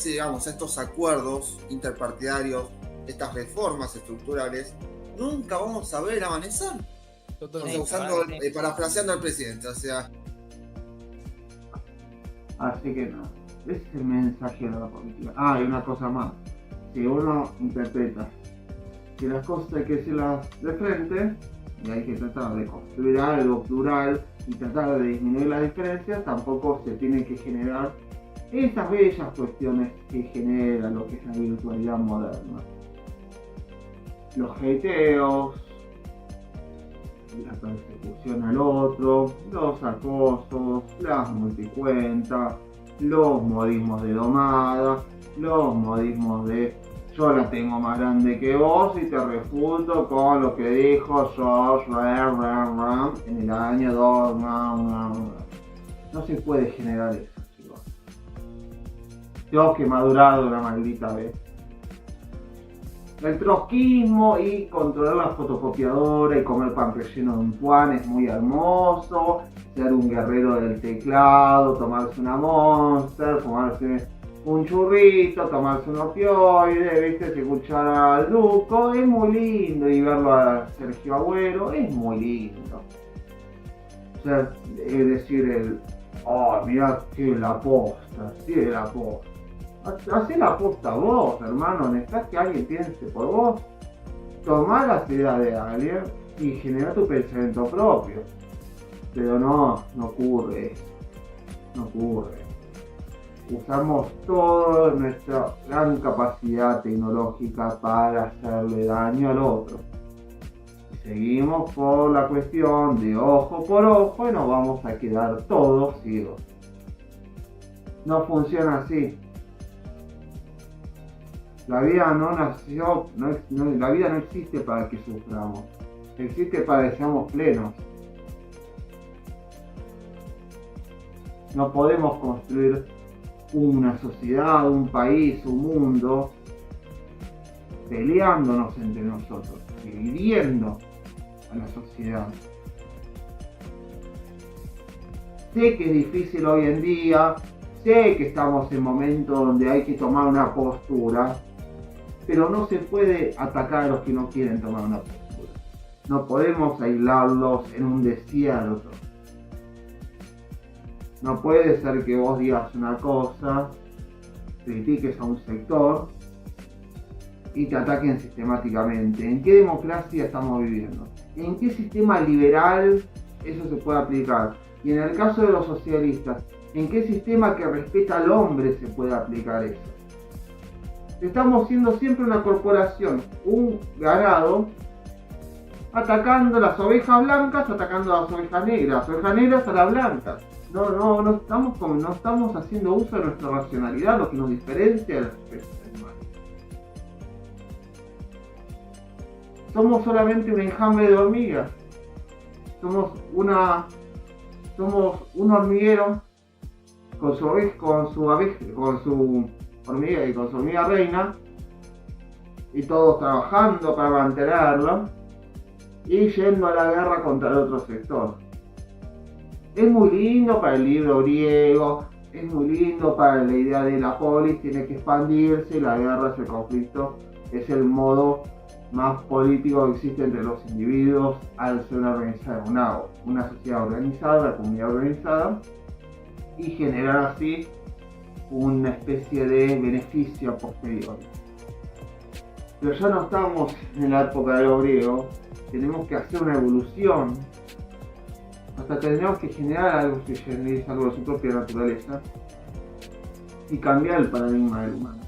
digamos, a estos acuerdos interpartidarios, estas reformas estructurales, nunca vamos a ver amanecer. Totalmente. O sea, parafraseando al presidente, o sea. Así que no, ese es el mensaje de la política. Y una cosa más, si uno interpreta que las cosas hay que decirlas de frente y hay que tratar de construir algo plural y tratar de disminuir las diferencias, tampoco se tienen que generar esas bellas cuestiones que generan lo que es la virtualidad moderna. Los hateos, la persecución al otro, los acosos, las multicuentas, los modismos de domada, los modismos de yo la tengo más grande que vos y te refuto con lo que dijo George en el año 2. No se puede generar eso, chicos. Tengo que madurar de una maldita vez. El trotskismo y controlar la fotocopiadora y comer pan relleno de un puan es muy hermoso. Ser un guerrero del teclado, tomarse una Monster, fumarse un churrito, tomarse un opioide, ¿viste? Escuchar al Duco, es muy lindo. Y verlo a Sergio Agüero, es muy lindo. O sea, es decir, mirá que la posta, sí, la posta. Hacé la posta vos, hermano, necesitas que alguien piense por vos. Tomá las ideas de alguien y genera tu pensamiento propio. Pero no ocurre eso. No ocurre. Usamos toda nuestra gran capacidad tecnológica para hacerle daño al otro. Y seguimos por la cuestión de ojo por ojo y nos vamos a quedar todos ciegos. No funciona así. La vida no nació, la vida no existe para que suframos, existe para que seamos plenos. No podemos construir una sociedad, un país, un mundo peleándonos entre nosotros, dividiendo a la sociedad. Sé que es difícil hoy en día, sé que estamos en momentos donde hay que tomar una postura, pero no se puede atacar a los que no quieren tomar una postura. No podemos aislarlos en un desierto. No puede ser que vos digas una cosa, critiques a un sector y te ataquen sistemáticamente. ¿En qué democracia estamos viviendo? ¿En qué sistema liberal eso se puede aplicar? Y en el caso de los socialistas, ¿en qué sistema que respeta al hombre se puede aplicar eso? Estamos siendo siempre una corporación, un ganado, atacando las ovejas blancas, atacando a las ovejas negras a las blancas. No estamos haciendo uso de nuestra racionalidad, lo que nos diferencia de las especies animales. Somos solamente un enjambre de hormigas. Somos un hormiguero con su hormiga y con su hormiga reina, y todos trabajando para mantenerlo y yendo a la guerra contra el otro sector. Es muy lindo para el libro griego, es muy lindo para la idea de la polis, tiene que expandirse, la guerra, ese conflicto, es el modo más político que existe entre los individuos al ser una sociedad organizada, una comunidad organizada, y generar así una especie de beneficio posterior. Pero ya no estamos en la época de los griegos, tenemos que hacer una evolución hasta que tenemos que generar algo que genere algo de su propia naturaleza y cambiar el paradigma del humano.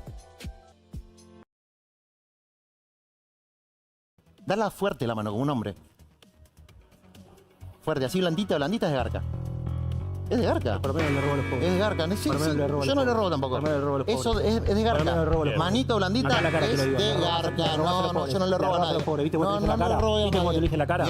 Dala fuerte la mano, como un hombre. Fuerte, así blandita, blandita es de Garca. Es de Garca. Por lo menos le robo los pobres. Es de Garca. Sí, yo no le robo tampoco. Eso es de Garca. Manito blandita es de Garca. No, yo no le robo a nadie. ¿Viste cómo te dije la cara? ¿Viste cómo te dije la cara?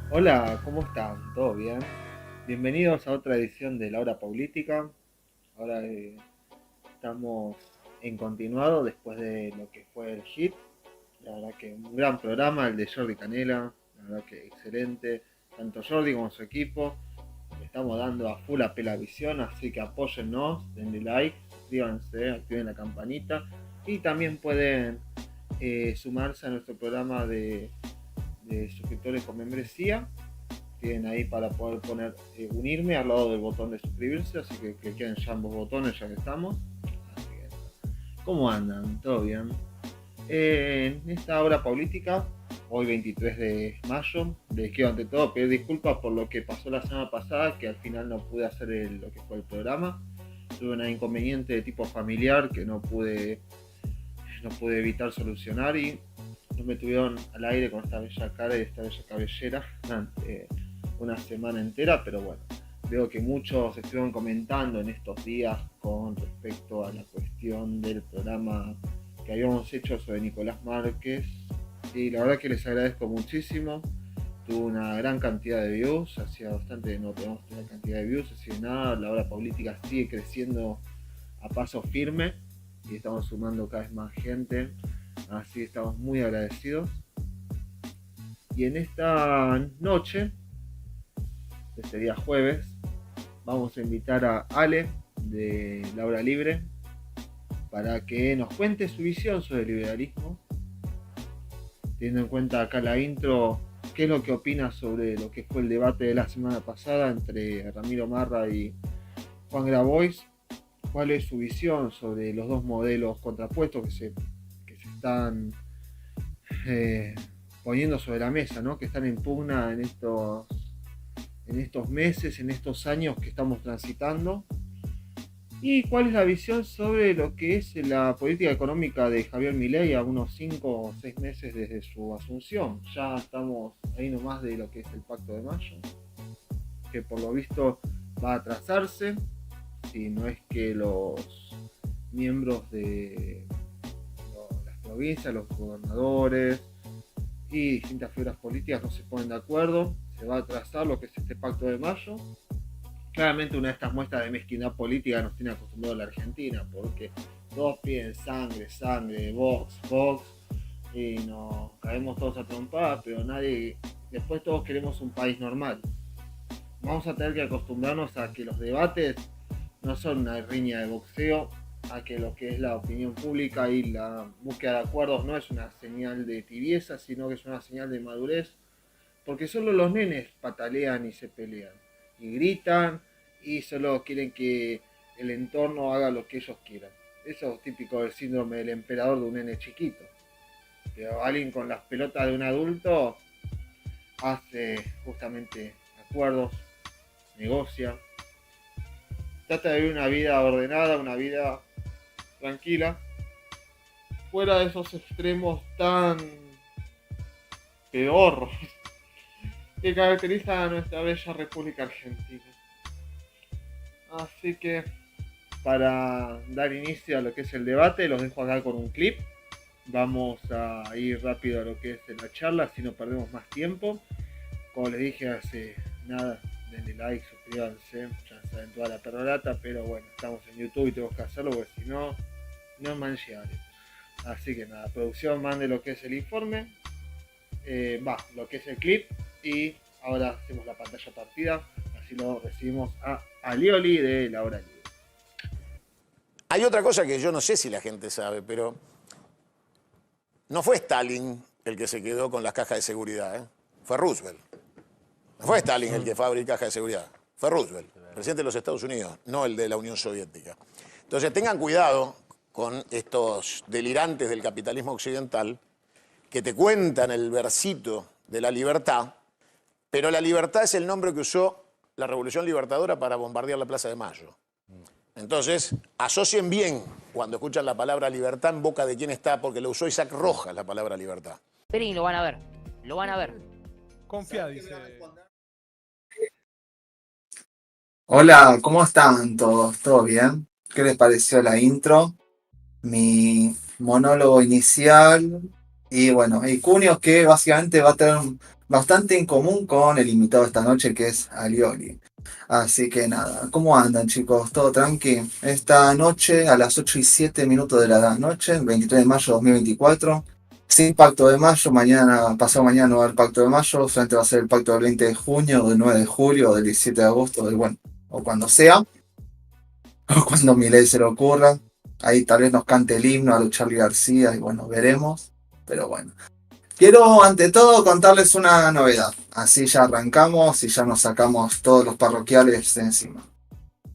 Hola, ¿cómo están? ¿Todo bien? Bienvenidos a otra edición de La Hora Política. Ahora estamos en continuado después de lo que fue el hit. La verdad que un gran programa, el de Jordi Canela, la verdad que excelente, tanto Jordi como su equipo. Le estamos dando a full a Pelavisión, así que apóyennos, denle like, suscríbanse, activen la campanita y también pueden sumarse a nuestro programa de suscriptores con membresía. Tienen ahí para poder poner unirme al lado del botón de suscribirse, así que cliquen ya ambos botones ya que estamos. Así que, ¿cómo andan? ¿Todo bien? En esta hora política, hoy 23 de mayo, les quiero ante todo pedir disculpas por lo que pasó la semana pasada, que al final no pude hacer lo que fue el programa. Tuve un inconveniente de tipo familiar que no pude evitar solucionar y no me tuvieron al aire con esta bella cara y esta bella cabellera durante una semana entera, pero bueno, veo que muchos estuvieron comentando en estos días con respecto a la cuestión del programa que habíamos hecho sobre Nicolás Márquez y la verdad que les agradezco muchísimo. Tuvo una gran cantidad de views, hacía bastante que no teníamos una cantidad de views, así que nada, la hora política sigue creciendo a paso firme y estamos sumando cada vez más gente, así que estamos muy agradecidos. Y en esta noche, este día jueves, vamos a invitar a Ale de La Hora Libre para que nos cuente su visión sobre el liberalismo, teniendo en cuenta acá la intro, qué es lo que opina sobre lo que fue el debate de la semana pasada entre Ramiro Marra y Juan Grabois, cuál es su visión sobre los dos modelos contrapuestos que se están poniendo sobre la mesa, ¿no? Que están en pugna en estos meses, en estos años que estamos transitando. ¿Y cuál es la visión sobre lo que es la política económica de Javier Milei a unos 5 o 6 meses desde su asunción? Ya estamos ahí nomás de lo que es el Pacto de Mayo, que por lo visto va a atrasarse, si no es que los miembros de las provincias, los gobernadores y distintas figuras políticas no se ponen de acuerdo. Se va a atrasar lo que es este Pacto de Mayo. Claramente una de estas muestras de mezquindad política nos tiene acostumbrado a la Argentina, porque todos piden sangre, Vox, y nos caemos todos a trompadas, pero después todos queremos un país normal. Vamos a tener que acostumbrarnos a que los debates no son una riña de boxeo, a que lo que es la opinión pública y la búsqueda de acuerdos no es una señal de tibieza, sino que es una señal de madurez, porque solo los nenes patalean y se pelean y gritan y solo quieren que el entorno haga lo que ellos quieran. Eso es típico del síndrome del emperador de un nene chiquito. Pero alguien con las pelotas de un adulto hace justamente acuerdos, negocia, trata de vivir una vida ordenada, una vida tranquila, fuera de esos extremos tan pedorros que caracterizan a nuestra bella República Argentina. Así que, para dar inicio a lo que es el debate, los dejo acá con un clip. Vamos a ir rápido a lo que es la charla, así no perdemos más tiempo. Como les dije hace nada, denle like, suscríbanse, ya saben toda la perorata, pero bueno, estamos en YouTube y tenemos que hacerlo porque si no, no es manchable. Así que nada, producción mande lo que es el informe, lo que es el clip, y ahora hacemos la pantalla partida, así lo recibimos a Alioli de La Hora Libre. Hay otra cosa que yo no sé si la gente sabe, pero no fue Stalin el que se quedó con las cajas de seguridad, fue Roosevelt. No fue Stalin el que fue a abrir cajas de seguridad, fue Roosevelt, presidente de los Estados Unidos, no el de la Unión Soviética. Entonces tengan cuidado con estos delirantes del capitalismo occidental que te cuentan el versito de la libertad, pero la libertad es el nombre que usó la Revolución Libertadora para bombardear la Plaza de Mayo. Entonces, asocien bien cuando escuchan la palabra libertad en boca de quién está, porque lo usó Isaac Rojas la palabra libertad. Esperen, lo van a ver. Lo van a ver. Confía, dice. Hola, ¿cómo están todos? ¿Todo bien? ¿Qué les pareció la intro? Mi monólogo inicial. Y bueno, y Cunios, que básicamente va a tener bastante en común con el invitado esta noche, que es Alioli. Así que nada, ¿cómo andan chicos? ¿Todo tranqui? Esta noche a las 8:07 de la noche, 23 de mayo de 2024, sin pacto de mayo, pasado mañana no va a haber pacto de mayo, solamente va a ser el pacto del 20 de junio, o del 9 de julio, o del 17 de agosto, bueno, o cuando sea, o cuando Milei se le ocurra. Ahí tal vez nos cante el himno a los Charly García y bueno, veremos. Pero bueno. Quiero ante todo contarles una novedad. Así ya arrancamos y ya nos sacamos todos los parroquiales de encima.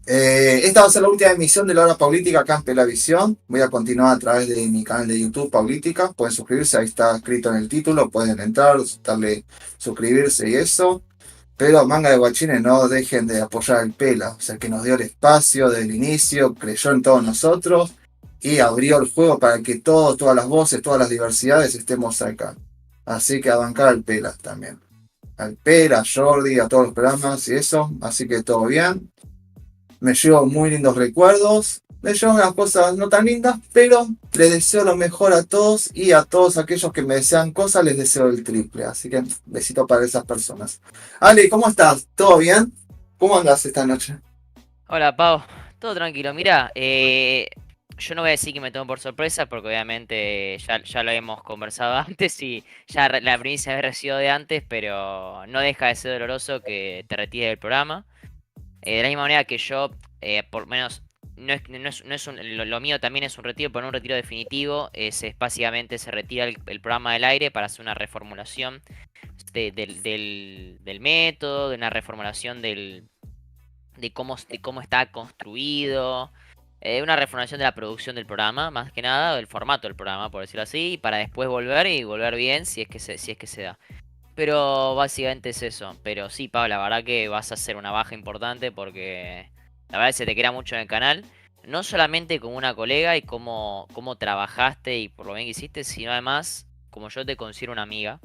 Esta va a ser la última emisión de la hora política acá en Pelavisión. Voy a continuar a través de mi canal de YouTube Política. Pueden suscribirse, ahí está escrito en el título. Pueden entrar, darle suscribirse y eso. Pero manga de guachines, no dejen de apoyar el Pela. O sea, que nos dio el espacio desde el inicio, creyó en todos nosotros y abrió el juego para que todas las voces, todas las diversidades estemos acá. Así que a bancar al Pela también. Al Pela, a Jordi, a todos los programas y eso. Así que todo bien. Me llevo muy lindos recuerdos. Me llevo unas cosas no tan lindas, pero les deseo lo mejor a todos y a todos aquellos que me desean cosas, les deseo el triple. Así que besito para esas personas. Ale, ¿cómo estás? ¿Todo bien? ¿Cómo andas esta noche? Hola, Pau. Todo tranquilo. Mira, yo no voy a decir que me tomo por sorpresa porque obviamente ya lo hemos conversado antes y ya la primicia había recibido de antes, pero no deja de ser doloroso que te retires del programa. De la misma manera que yo, por lo menos, lo mío también es un retiro, pero no un retiro definitivo. Básicamente se retira el programa del aire para hacer una reformulación del método, de una reformulación de cómo está construido. Una reformulación de la producción del programa, más que nada, del formato del programa, por decirlo así, para después volver y volver bien si es que se da. Pero básicamente es eso. Pero sí, Pablo, la verdad que vas a hacer una baja importante porque la verdad que se te queda mucho en el canal. No solamente como una colega y cómo trabajaste y por lo bien que hiciste, sino además como yo te considero una amiga.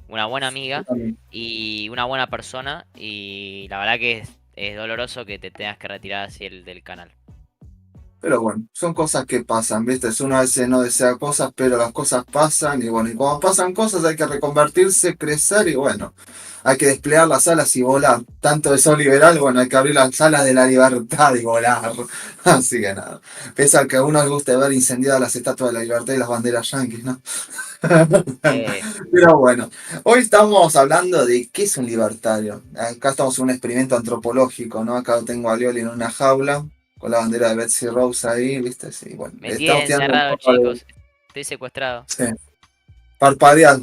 Una buena amiga y una buena persona. Y la verdad que es doloroso que te tengas que retirar así del canal. Pero bueno, son cosas que pasan, ¿viste? Uno a veces no desea cosas, pero las cosas pasan y bueno, y cuando pasan cosas hay que reconvertirse, crecer y bueno, hay que desplegar las alas y volar. Tanto de Sol Liberal, bueno, hay que abrir las alas de la libertad y volar. Así que nada, pese a que a uno le guste ver incendiadas las estatuas de la libertad y las banderas yanquis, ¿no? Pero bueno, hoy estamos hablando de qué es un libertario. Acá estamos en un experimento antropológico, ¿no? Acá tengo a Lioli en una jaula con la bandera de Betsy Rose ahí, ¿viste? Sí, bueno. Me tienen encerrado, chicos. Estoy secuestrado. Sí. Parpadear.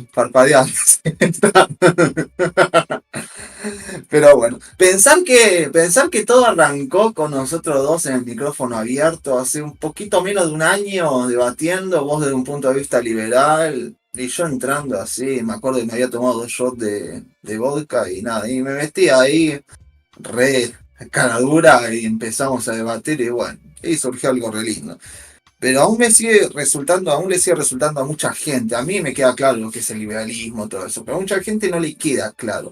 Pero bueno, pensar que todo arrancó con nosotros dos en el micrófono abierto hace un poquito menos de un año debatiendo, vos desde un punto de vista liberal y yo entrando así, me acuerdo que me había tomado 2 shots de vodka y nada, y me metí ahí re cara dura y empezamos a debatir y bueno, y surgió algo re lindo. Pero aún le sigue resultando a mucha gente. A mí me queda claro lo que es el liberalismo, todo eso, pero a mucha gente no le queda claro.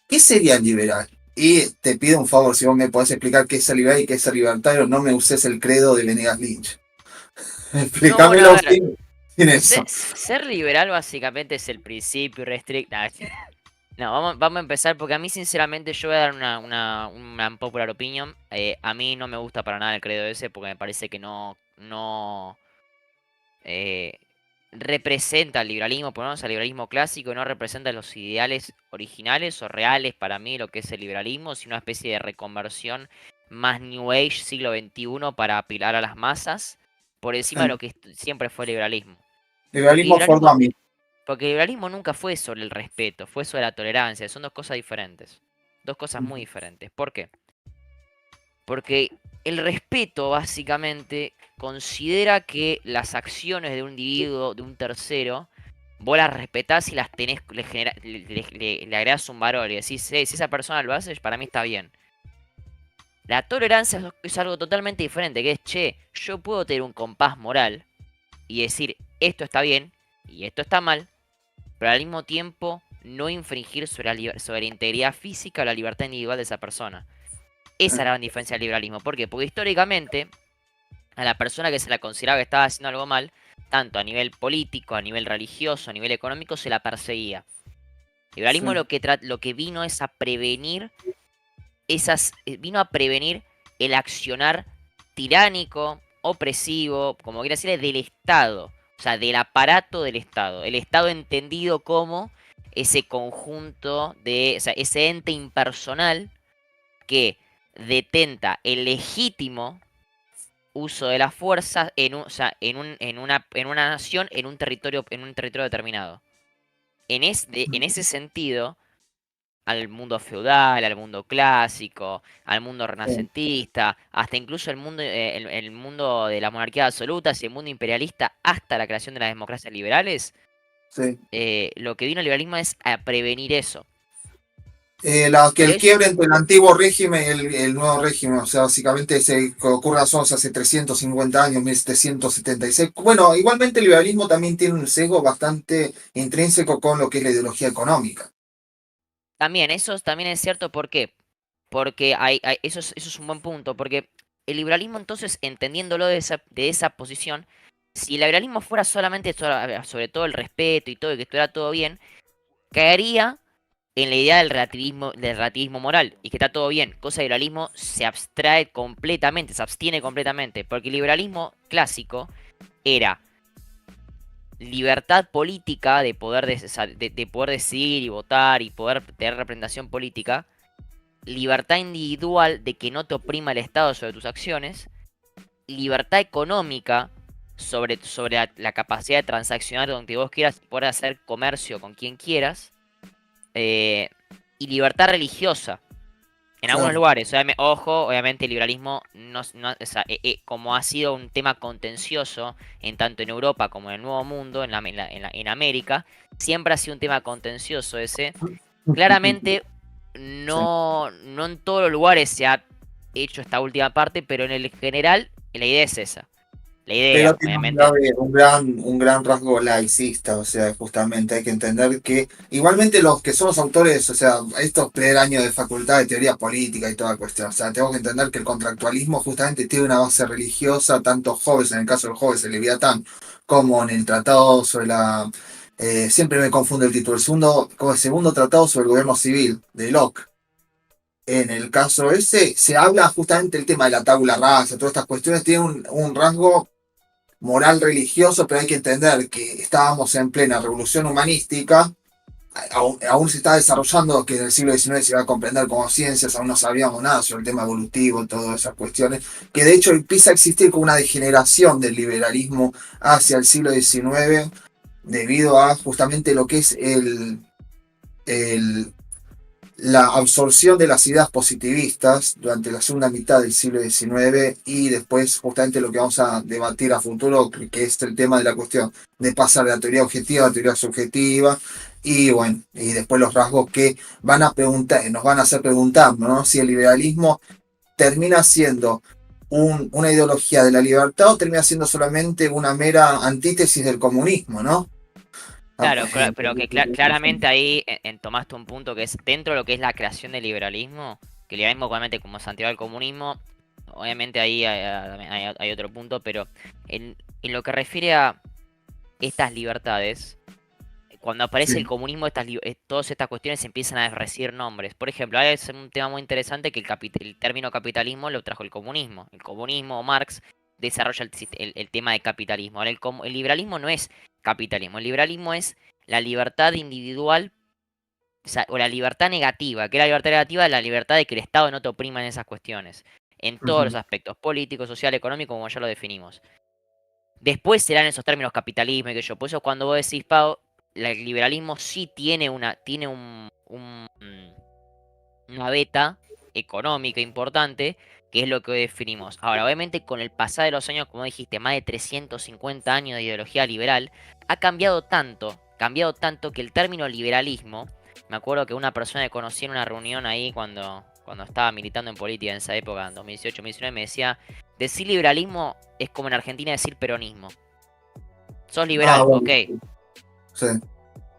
¿Qué sería el liberal? Y te pido un favor, si vos me podés explicar qué es el liberal y qué es el libertario, no me uses el credo de Venegas Lynch. Explícamelo sin eso. Ser liberal básicamente es el principio restricto. No, vamos a empezar porque a mí sinceramente yo voy a dar una popular opinion. A mí no me gusta para nada el credo ese porque me parece que no representa el liberalismo, por lo menos el liberalismo clásico, no representa los ideales originales o reales para mí lo que es el liberalismo, sino una especie de reconversión más New Age siglo XXI para apilar a las masas por encima de lo que siempre fue el liberalismo. Liberalismo for dummies. Porque el liberalismo nunca fue sobre el respeto, fue sobre la tolerancia. Son dos cosas diferentes. Dos cosas muy diferentes. ¿Por qué? Porque el respeto básicamente considera que las acciones de un individuo, de un tercero, vos las respetás y las tenés, le agregás un valor y decís, si esa persona lo hace, para mí está bien. La tolerancia es algo totalmente diferente, que es, che, yo puedo tener un compás moral y decir, esto está bien y esto está mal, pero al mismo tiempo no infringir sobre la integridad física o la libertad individual de esa persona. Esa es la gran diferencia del liberalismo. ¿Por qué? Porque históricamente a la persona que se la consideraba que estaba haciendo algo mal, tanto a nivel político, a nivel religioso, a nivel económico, se la perseguía. El liberalismo lo que vino es a prevenir vino a prevenir el accionar tiránico, opresivo, como quiera decirle, del Estado. O sea, del aparato del Estado. El Estado entendido como ese conjunto o sea, ese ente impersonal que detenta el legítimo uso de la fuerza en una nación, en un territorio determinado. En ese sentido, al mundo feudal, al mundo clásico, al mundo renacentista, hasta incluso el mundo de las monarquías absolutas y el mundo imperialista, hasta la creación de las democracias liberales, lo que vino el liberalismo es a prevenir eso. El quiebre entre el antiguo régimen y el nuevo régimen, o sea, básicamente ocurre hace 350 años, 1776. Bueno, igualmente el liberalismo también tiene un sesgo bastante intrínseco con lo que es la ideología económica. También, eso también es cierto, ¿por qué? Porque eso es un buen punto, porque el liberalismo entonces, entendiéndolo de esa posición, si el liberalismo fuera solamente sobre todo el respeto y todo, y que estuviera todo bien, caería en la idea del relativismo moral, y que está todo bien, cosa del liberalismo se abstrae completamente, se abstiene completamente, porque el liberalismo clásico era libertad política de poder decidir y votar y poder tener representación política, libertad individual de que no te oprima el Estado sobre tus acciones, libertad económica sobre la capacidad de transaccionar donde vos quieras, poder hacer comercio con quien quieras, y libertad religiosa. En algunos lugares, obviamente el liberalismo como ha sido un tema contencioso tanto en Europa como en el Nuevo Mundo, en América, siempre ha sido un tema contencioso ese. Claramente no en todos los lugares se ha hecho esta última parte, pero en el general la idea es esa. La idea, pero obviamente. Un gran rasgo laicista, o sea, justamente hay que entender que igualmente los que somos autores, o sea, estos primer años de facultad de teoría política y toda cuestión, o sea, tenemos que entender que el contractualismo justamente tiene una base religiosa, tanto Hobbes, en el caso del Hobbes, el Leviatán, como en el tratado sobre la... siempre me confundo el título, el segundo tratado sobre el gobierno civil, de Locke. En el caso ese, se habla justamente el tema de la tabula rasa, todas estas cuestiones tienen un rasgo moral religioso, pero hay que entender que estábamos en plena revolución humanística, aún se está desarrollando, que en el siglo XIX se iba a comprender como ciencias, aún no sabíamos nada sobre el tema evolutivo, todas esas cuestiones, que de hecho empieza a existir como una degeneración del liberalismo hacia el siglo XIX, debido a justamente lo que es la absorción de las ideas positivistas durante la segunda mitad del siglo XIX y después justamente lo que vamos a debatir a futuro, que es el tema de la cuestión de pasar de la teoría objetiva a la teoría subjetiva, y bueno, y después los rasgos que nos van a hacer preguntar, ¿no? Si el liberalismo termina siendo una ideología de la libertad o termina siendo solamente una mera antítesis del comunismo, ¿no? Claro, pero que claramente ahí tomaste un punto que es dentro de lo que es la creación del liberalismo, que el liberalismo obviamente como es anterior al comunismo, obviamente ahí hay otro punto, pero en lo que refiere a estas libertades, cuando aparece el comunismo, todas estas cuestiones empiezan a recibir nombres. Por ejemplo, ahora es un tema muy interesante que el término capitalismo lo trajo el comunismo. El comunismo o Marx desarrolla el tema de capitalismo. Ahora, el liberalismo no es capitalismo. El liberalismo es la libertad individual, o la libertad negativa. ¿Qué es la libertad negativa? La libertad de que el Estado no te oprima en esas cuestiones. En todos los aspectos, político, social, económico, como ya lo definimos. Después serán esos términos capitalismo y que yo. Por eso cuando vos decís, Pau, el liberalismo sí tiene una beta económica importante, que es lo que hoy definimos. Ahora, obviamente, con el pasar de los años, como dijiste, más de 350 años de ideología liberal, ha cambiado tanto que el término liberalismo, me acuerdo que una persona que conocí en una reunión ahí cuando estaba militando en política en esa época, en 2018-2019, me decía, decir liberalismo es como en Argentina decir peronismo. Sos liberal, bueno. ok. Sí.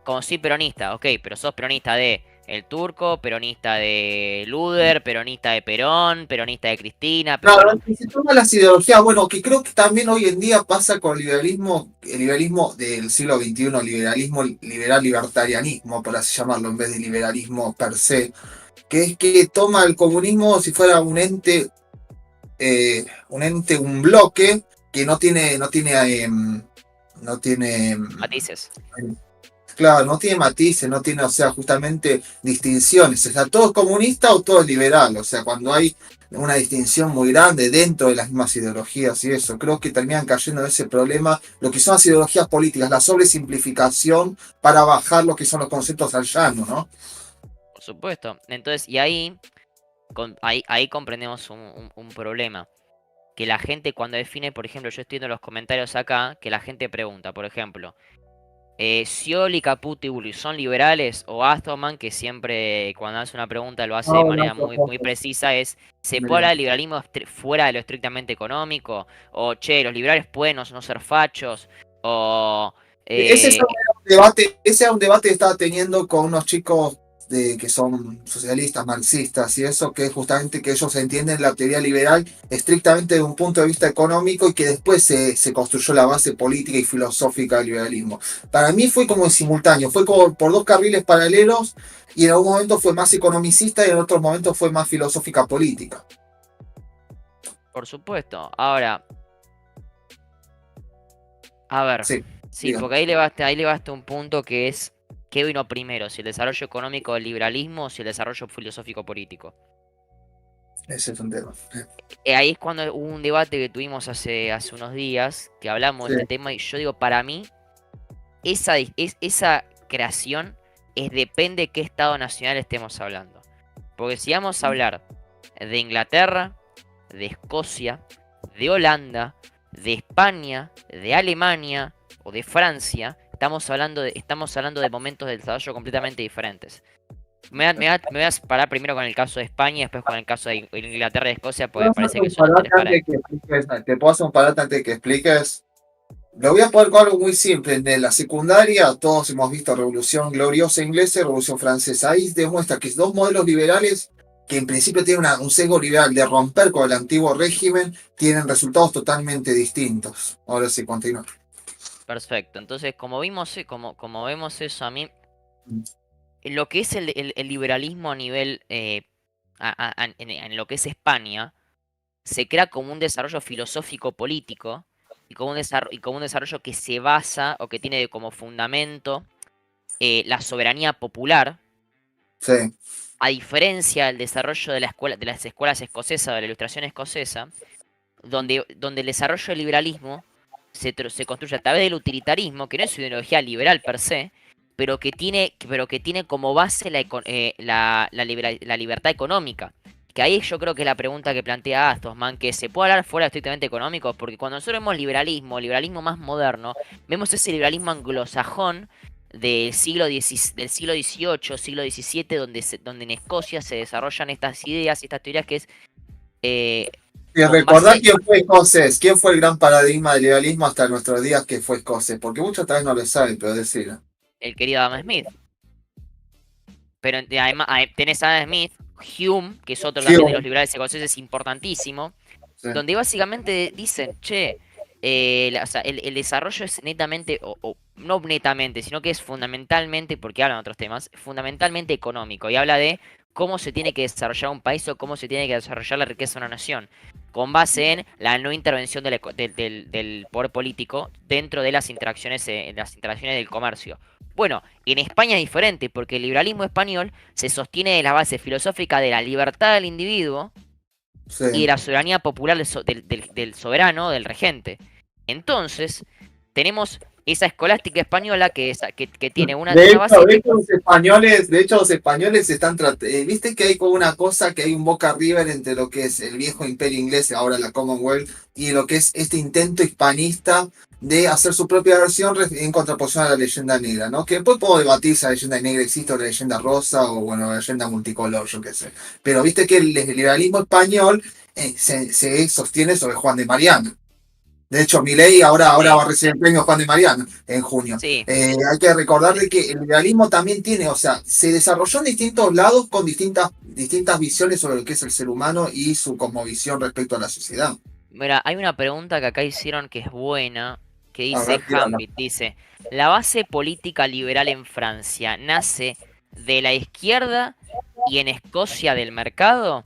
Como sí peronista, ok, pero sos peronista de El Turco, peronista de Luder, peronista de Perón, peronista de Cristina. Claro, se toman las ideologías, bueno, que creo que también hoy en día pasa con el liberalismo del siglo XXI, liberalismo liberal libertarianismo, por así llamarlo, en vez de liberalismo per se, que es que toma el comunismo si fuera un ente, un bloque que no tiene Matices. claro, no tiene matices, no tiene, o sea, justamente distinciones. O sea, todo es comunista o todo es liberal. O sea, cuando hay una distinción muy grande dentro de las mismas ideologías y eso, creo que terminan cayendo en ese problema, lo que son las ideologías políticas, la sobresimplificación para bajar lo que son los conceptos al llano, ¿no? Por supuesto. Entonces, y ahí comprendemos un problema. Que la gente cuando define, por ejemplo, yo estoy viendo los comentarios acá, que la gente pregunta, por ejemplo, Scioli, Caputo y Bullrich, ¿son liberales? O Astroman, que siempre cuando hace una pregunta lo hace de manera muy precisa, ¿se puede hablar de liberalismo fuera de lo estrictamente económico? O, che, los liberales pueden no ser fachos, o... Ese es un debate que estaba teniendo con unos chicos que son socialistas, marxistas y eso, que es justamente que ellos entienden la teoría liberal estrictamente desde un punto de vista económico y que después se construyó la base política y filosófica del liberalismo. Para mí fue como en simultáneo, fue como por dos carriles paralelos y en algún momento fue más economicista y en otros momentos fue más filosófica política. Por supuesto. Ahora, a ver, sí, porque ahí le basta un punto que es ¿qué vino primero? ¿Si el desarrollo económico del liberalismo o si el desarrollo filosófico político? Ese es un tema. Ahí es cuando hubo un debate que tuvimos hace unos días, que hablamos de este tema, y yo digo, para mí, esa creación depende de qué Estado nacional estemos hablando. Porque si vamos a hablar de Inglaterra, de Escocia, de Holanda, de España, de Alemania o de Francia, estamos hablando de momentos de desarrollo completamente diferentes. Me voy a parar primero con el caso de España y después con el caso de Inglaterra y Escocia, porque me parece que son ¿Te puedo hacer un parate antes de que expliques? Lo voy a poner con algo muy simple. En la secundaria todos hemos visto Revolución Gloriosa Inglesa y Revolución Francesa. Ahí demuestra que dos modelos liberales que en principio tienen un sesgo liberal de romper con el antiguo régimen, tienen resultados totalmente distintos. Ahora sí, continúa. Perfecto. Entonces, como vemos eso, a mí, lo que es el liberalismo a nivel, en lo que es España, se crea como un desarrollo filosófico-político y como un desarrollo que se basa o que tiene como fundamento la soberanía popular. Sí. A diferencia del desarrollo de las escuelas escocesas, de la Ilustración escocesa, donde el desarrollo del liberalismo se construye a través del utilitarismo, que no es una ideología liberal per se, pero que tiene como base la libertad económica. Que ahí yo creo que es la pregunta que plantea Astosman, que se puede hablar fuera estrictamente económico, porque cuando nosotros vemos liberalismo más moderno, vemos ese liberalismo anglosajón del siglo XVIII, siglo XVII, donde en Escocia se desarrollan estas ideas y estas teorías que es... Y recordad quién fue escocés, quién fue el gran paradigma del liberalismo hasta nuestros días que fue escocés, porque muchos tal vez no lo saben, pero decirlo. El querido Adam Smith. Pero además tenés a Adam Smith, Hume, que es otro también de los liberales escoceses importantísimo, donde básicamente dicen, che, el desarrollo es netamente, o no netamente, sino que es fundamentalmente, porque hablan de otros temas, fundamentalmente económico, y habla de cómo se tiene que desarrollar un país o cómo se tiene que desarrollar la riqueza de una nación, con base en la no intervención del poder político dentro de las interacciones del comercio. Bueno, en España es diferente, porque el liberalismo español se sostiene de la base filosófica de la libertad del individuo y de la soberanía popular del soberano, del regente. Entonces, tenemos esa escolástica española que tiene una base... De hecho, los españoles están viste que hay como una cosa, que hay un Boca River entre lo que es el viejo imperio inglés, ahora la Commonwealth, y lo que es este intento hispanista de hacer su propia versión en contraposición a la leyenda negra, ¿no? Que después puedo debatir si la leyenda negra existe o la leyenda rosa o, bueno, la leyenda multicolor, yo qué sé. Pero viste que el liberalismo español se sostiene sobre Juan de Mariana. De hecho, Milei ahora va a recibir el premio Juan de Mariana en junio. Sí. Hay que recordarle que el liberalismo también tiene, o sea, se desarrolló en distintos lados con distintas visiones sobre lo que es el ser humano y su cosmovisión respecto a la sociedad. Mira, hay una pregunta que acá hicieron que es buena, que dice Hambit, dice, ¿la base política liberal en Francia nace de la izquierda y en Escocia del mercado?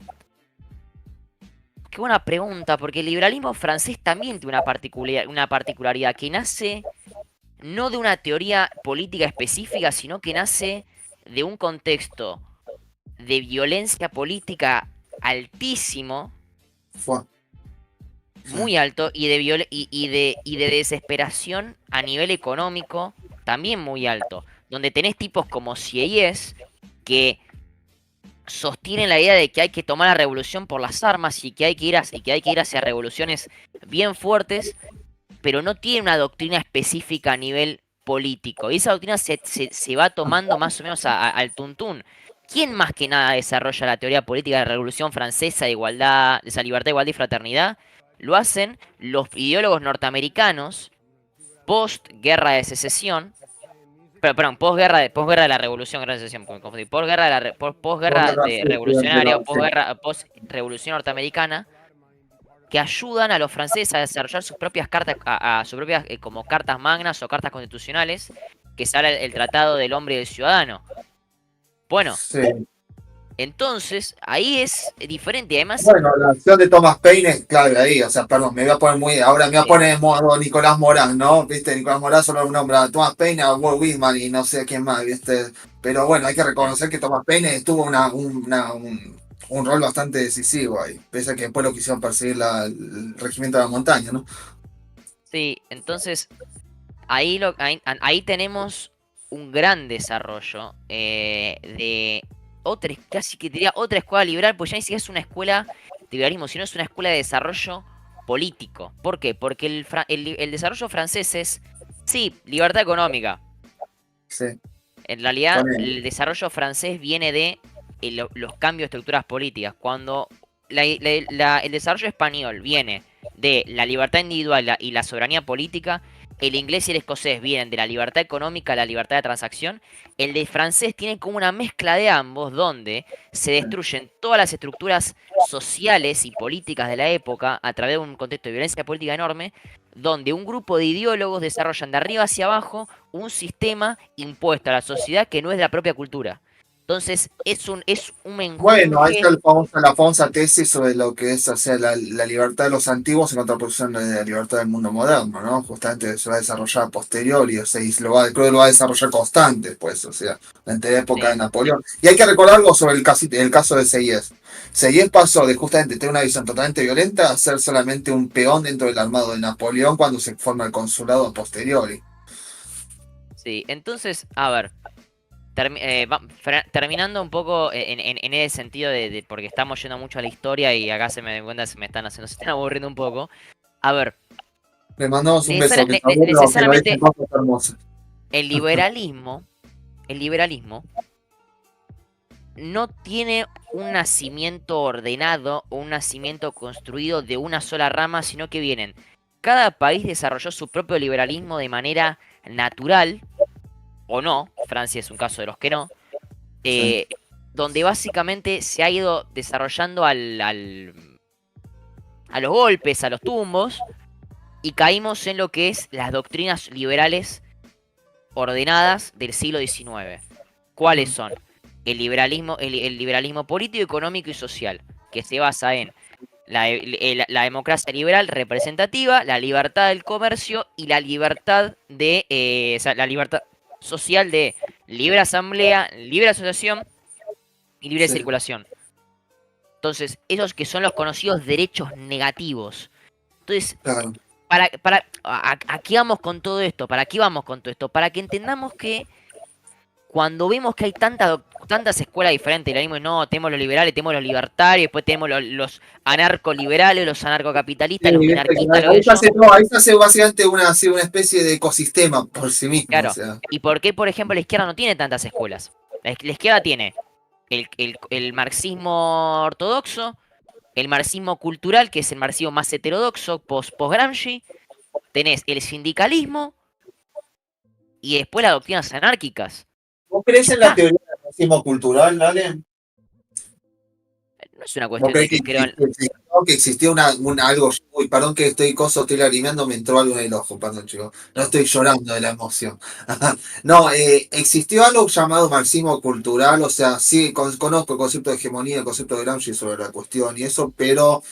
Qué buena pregunta, porque el liberalismo francés también tiene una particularidad que nace no de una teoría política específica, sino que nace de un contexto de violencia política altísimo, muy alto, y de desesperación a nivel económico también muy alto, donde tenés tipos como Sieyès que sostienen la idea de que hay que tomar la revolución por las armas y que hay que ir hacia revoluciones bien fuertes, pero no tiene una doctrina específica a nivel político. Y esa doctrina se va tomando más o menos al tuntún. ¿Quién más que nada desarrolla la teoría política de la Revolución Francesa de igualdad, de esa libertad, igualdad y fraternidad? Lo hacen los ideólogos norteamericanos post-guerra de secesión. Perdón, posguerra de la Revolución, guerra de secesión, me confundí. Posguerra de revolucionaria o post-revolución norteamericana, que ayudan a los franceses a desarrollar sus propias cartas, sus propias como cartas magnas o cartas constitucionales, que se habla el Tratado del Hombre y del Ciudadano. Bueno, Sí. entonces ahí es diferente. Además, Bueno, la acción de Thomas Paine es clave ahí, o sea, perdón, ahora me voy a poner en modo Nicolás Morán, ¿no? ¿Viste? Nicolás Morán solo nombra a Thomas Paine, a Walt Whitman y no sé a quién más, ¿viste? Pero bueno, hay que reconocer que Thomas Paine tuvo un rol bastante decisivo ahí, pese a que después lo quisieron perseguir el regimiento de la montaña, ¿no? sí, entonces ahí tenemos un gran desarrollo de otra, casi que diría otra escuela liberal, pues ya ni siquiera es una escuela de liberalismo, sino es una escuela de desarrollo político. ¿Por qué? Porque el desarrollo francés es, sí, libertad económica. Sí. En realidad, el desarrollo francés viene de los cambios de estructuras políticas. Cuando el desarrollo español viene de la libertad individual y la soberanía política, el inglés y el escocés vienen de la libertad económica, la libertad de transacción. El de francés tiene como una mezcla de ambos, donde se destruyen todas las estructuras sociales y políticas de la época a través de un contexto de violencia política enorme, donde un grupo de ideólogos desarrollan de arriba hacia abajo un sistema impuesto a la sociedad que no es de la propia cultura. Entonces es un menjunje. Bueno, ahí está la famosa tesis sobre lo que es, o sea, la libertad de los antiguos en contraposición de la libertad del mundo moderno, ¿no? Justamente se va a desarrollar a posteriori, o sea, y creo que lo va a desarrollar constante, pues, o sea, entre la época de Napoleón. Y hay que recordar algo sobre el caso de Sieyès. Sieyès pasó de justamente tener una visión totalmente violenta a ser solamente un peón dentro del armado de Napoleón cuando se forma el consulado a posteriori. Sí, entonces, a ver. Terminando un poco en ese sentido porque estamos yendo mucho a la historia y acá se me están aburriendo un poco. A ver. Le mandamos un beso. Necesariamente el liberalismo no tiene un nacimiento ordenado o un nacimiento construido de una sola rama, sino que cada país desarrolló su propio liberalismo de manera natural, o no, Francia es un caso de los que no, donde básicamente se ha ido desarrollando a los golpes, a los tumbos, y caímos en lo que es las doctrinas liberales ordenadas del siglo XIX. ¿Cuáles son? El liberalismo político, económico y social, que se basa en la democracia liberal representativa, la libertad del comercio y la libertad la libertad social de libre asamblea, libre asociación y libre circulación. Entonces, esos que son los conocidos derechos negativos. Entonces, claro. ¿Aquí vamos con todo esto? ¿Para qué vamos con todo esto? Para que entendamos que cuando vemos que hay tantas escuelas diferentes, no, tenemos los liberales, tenemos los libertarios, después tenemos los anarcoliberales, los anarcocapitalistas, los minarquistas. Ahí se hace básicamente una especie de ecosistema por sí mismo. Claro. O sea. ¿Y por qué, por ejemplo, la izquierda no tiene tantas escuelas? La izquierda tiene el marxismo ortodoxo, el marxismo cultural, que es el marxismo más heterodoxo, post-Gramsci, tenés el sindicalismo y después las doctrinas anárquicas. ¿Vos crees en la teoría del marxismo cultural, Dale? No es una ¿Vos cuestión de creés que creo en... que existió algo? Uy, perdón que estoy lagrimeando, me entró algo en el ojo, perdón, chicos. No estoy llorando de la emoción. No, existió algo llamado marxismo cultural, o sea, sí, conozco el concepto de hegemonía, el concepto de Gramsci sobre la cuestión y eso, pero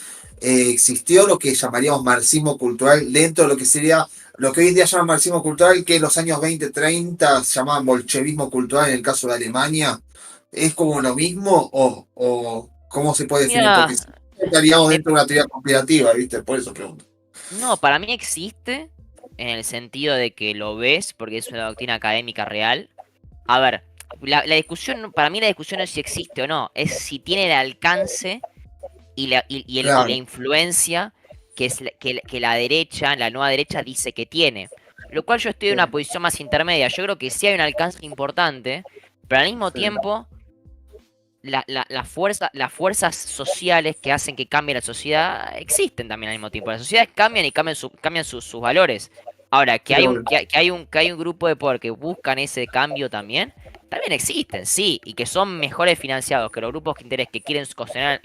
existió lo que llamaríamos marxismo cultural dentro de lo que sería, lo que hoy en día llaman marxismo cultural, que en los años 20, 30 se llamaban bolchevismo cultural en el caso de Alemania. ¿Es como lo mismo o cómo se puede definir? Porque Mira, si no, estaríamos me- dentro de una teoría conspirativa, ¿viste? Por eso pregunto. no, para mí existe en el sentido de que lo ves porque es una doctrina académica real. A ver, la discusión, para mí la discusión no es si existe o no, es si tiene el alcance y la Claro, influencia que la derecha, la nueva derecha, dice que tiene. Lo cual yo estoy en una sí, posición más intermedia. Yo creo que sí hay un alcance importante, pero al mismo sí. tiempo, las fuerzas sociales que hacen que cambie la sociedad existen también al mismo tiempo. Las sociedades cambian y cambian sus valores. Ahora, Sí, obvio. que hay un grupo de poder que buscan ese cambio también existen, sí, y que son mejores financiados que los grupos de interés que quieren conservar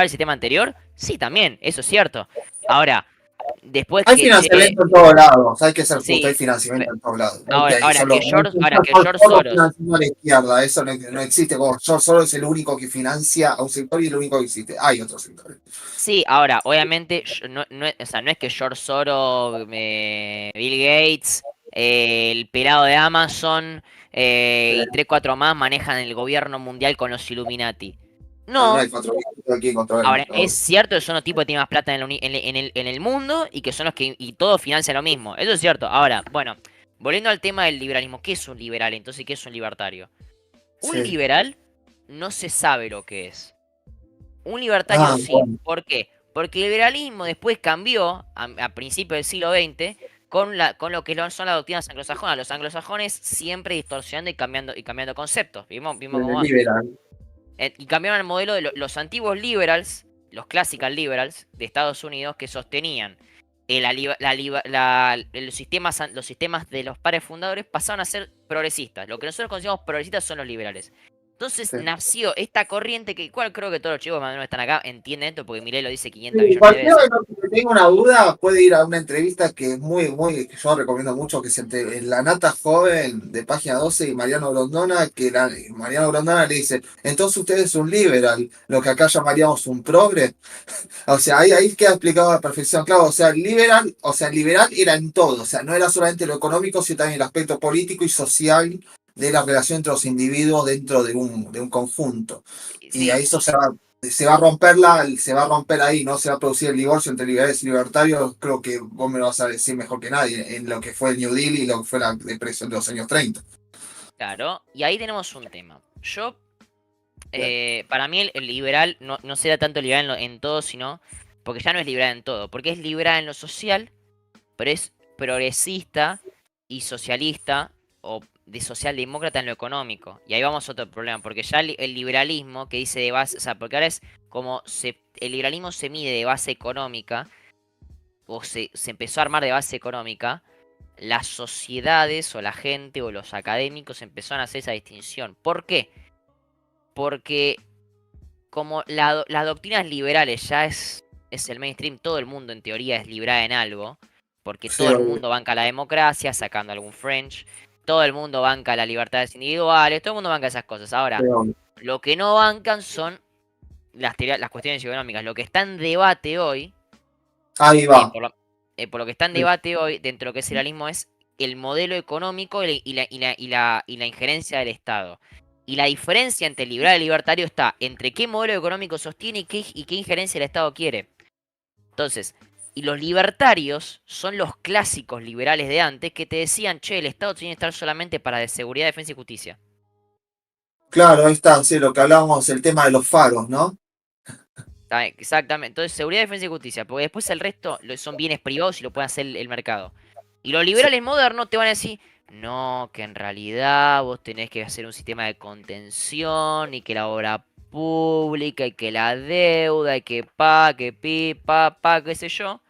el sistema anterior, sí, también, eso es cierto. Ahora, después Hay que, che, financiamiento en todos lados, hay que ser justo, hay sí, financiamiento en todos lados. No es ahora, que hay solo, no ahora que están George todos Soros, financiando a la izquierda, eso no existe. Como George Soros es el único que financia a un sector y el único que existe. Hay otros sectores. sí, ahora, obviamente, o sea, no es que George Soros, Bill Gates, el pelado de Amazon y 3, 4 más manejan el gobierno mundial con los Illuminati. No No, hay cuatro aquí contra ahora, es él. cierto que son los tipos que tienen más plata en el mundo y que son los que y todos financian lo mismo. Eso es cierto. Ahora, bueno, volviendo al tema del liberalismo, ¿qué es un liberal entonces? ¿Qué es un libertario? Un Sí. liberal no se sabe lo que es. Un libertario Ah, sí. bueno, ¿Por qué? Porque el liberalismo después cambió a principios del siglo XX con lo que son las doctrinas anglosajonas. Los anglosajones siempre distorsionando y cambiando conceptos. Vimos cómo va. liberal. Y cambiaron el modelo de los antiguos liberals, los classical liberals de Estados Unidos, que sostenían los sistemas de los padres fundadores pasaron a ser progresistas. Lo que nosotros consideramos progresistas son los liberales. Entonces Sí. nació esta corriente que igual creo que todos los chicos que están acá entienden esto porque Milei lo dice 500 Sí, millones de cualquiera veces. que tenga una duda puede ir a una entrevista que es que yo recomiendo mucho, que es entre la Nata Joven de Página 12 y Mariano Grondona, Mariano Grondona le dice, entonces usted es un liberal, lo que acá llamaríamos un progre. O sea, ahí queda explicado a la perfección, claro, o sea, liberal era en todo, o sea, no era solamente lo económico, sino también el aspecto político y social de la relación entre los individuos dentro de un conjunto. Y Sí, ahí eso se va a romper ahí, ¿no? Se va a producir el divorcio entre liberales y libertarios, creo que vos me lo vas a decir mejor que nadie, en lo que fue el New Deal y lo que fue la depresión de los años 30. claro. Y ahí tenemos un tema. Para mí el liberal no será tanto liberal en todo, sino porque ya no es liberal en todo, porque es liberal en lo social, pero es progresista y socialista o de socialdemócrata en lo económico. Y ahí vamos a otro problema, porque ya el liberalismo que dice de base, o sea, porque ahora es como el liberalismo se mide de base económica, o se empezó a armar de base económica, las sociedades o la gente o los académicos empezaron a hacer esa distinción. ¿Por qué? Porque como las doctrinas liberales ya es el mainstream, todo el mundo en teoría es liberal en algo, porque Sí, todo el mundo banca la democracia, sacando algún French, todo el mundo banca las libertades individuales, todo el mundo banca esas cosas. Ahora, lo que no bancan son las cuestiones económicas. Lo que está en debate hoy, ahí va. por lo que está en debate hoy, dentro de lo que es el liberalismo, es el modelo económico y la injerencia del Estado. Y la diferencia entre liberal y libertario está entre qué modelo económico sostiene y qué injerencia el Estado quiere. Entonces, y los libertarios son los clásicos liberales de antes que te decían, che, el Estado tiene que estar solamente para de seguridad, defensa y justicia. Claro, ahí está, sí, lo que hablábamos, el tema de los faros, ¿no? Exactamente. Entonces, seguridad, defensa y justicia. Porque después el resto son bienes privados y lo puede hacer el mercado. Y los liberales modernos te van a decir, no, que en realidad vos tenés que hacer un sistema de contención y que la obra pública y que la deuda y que que qué sé yo.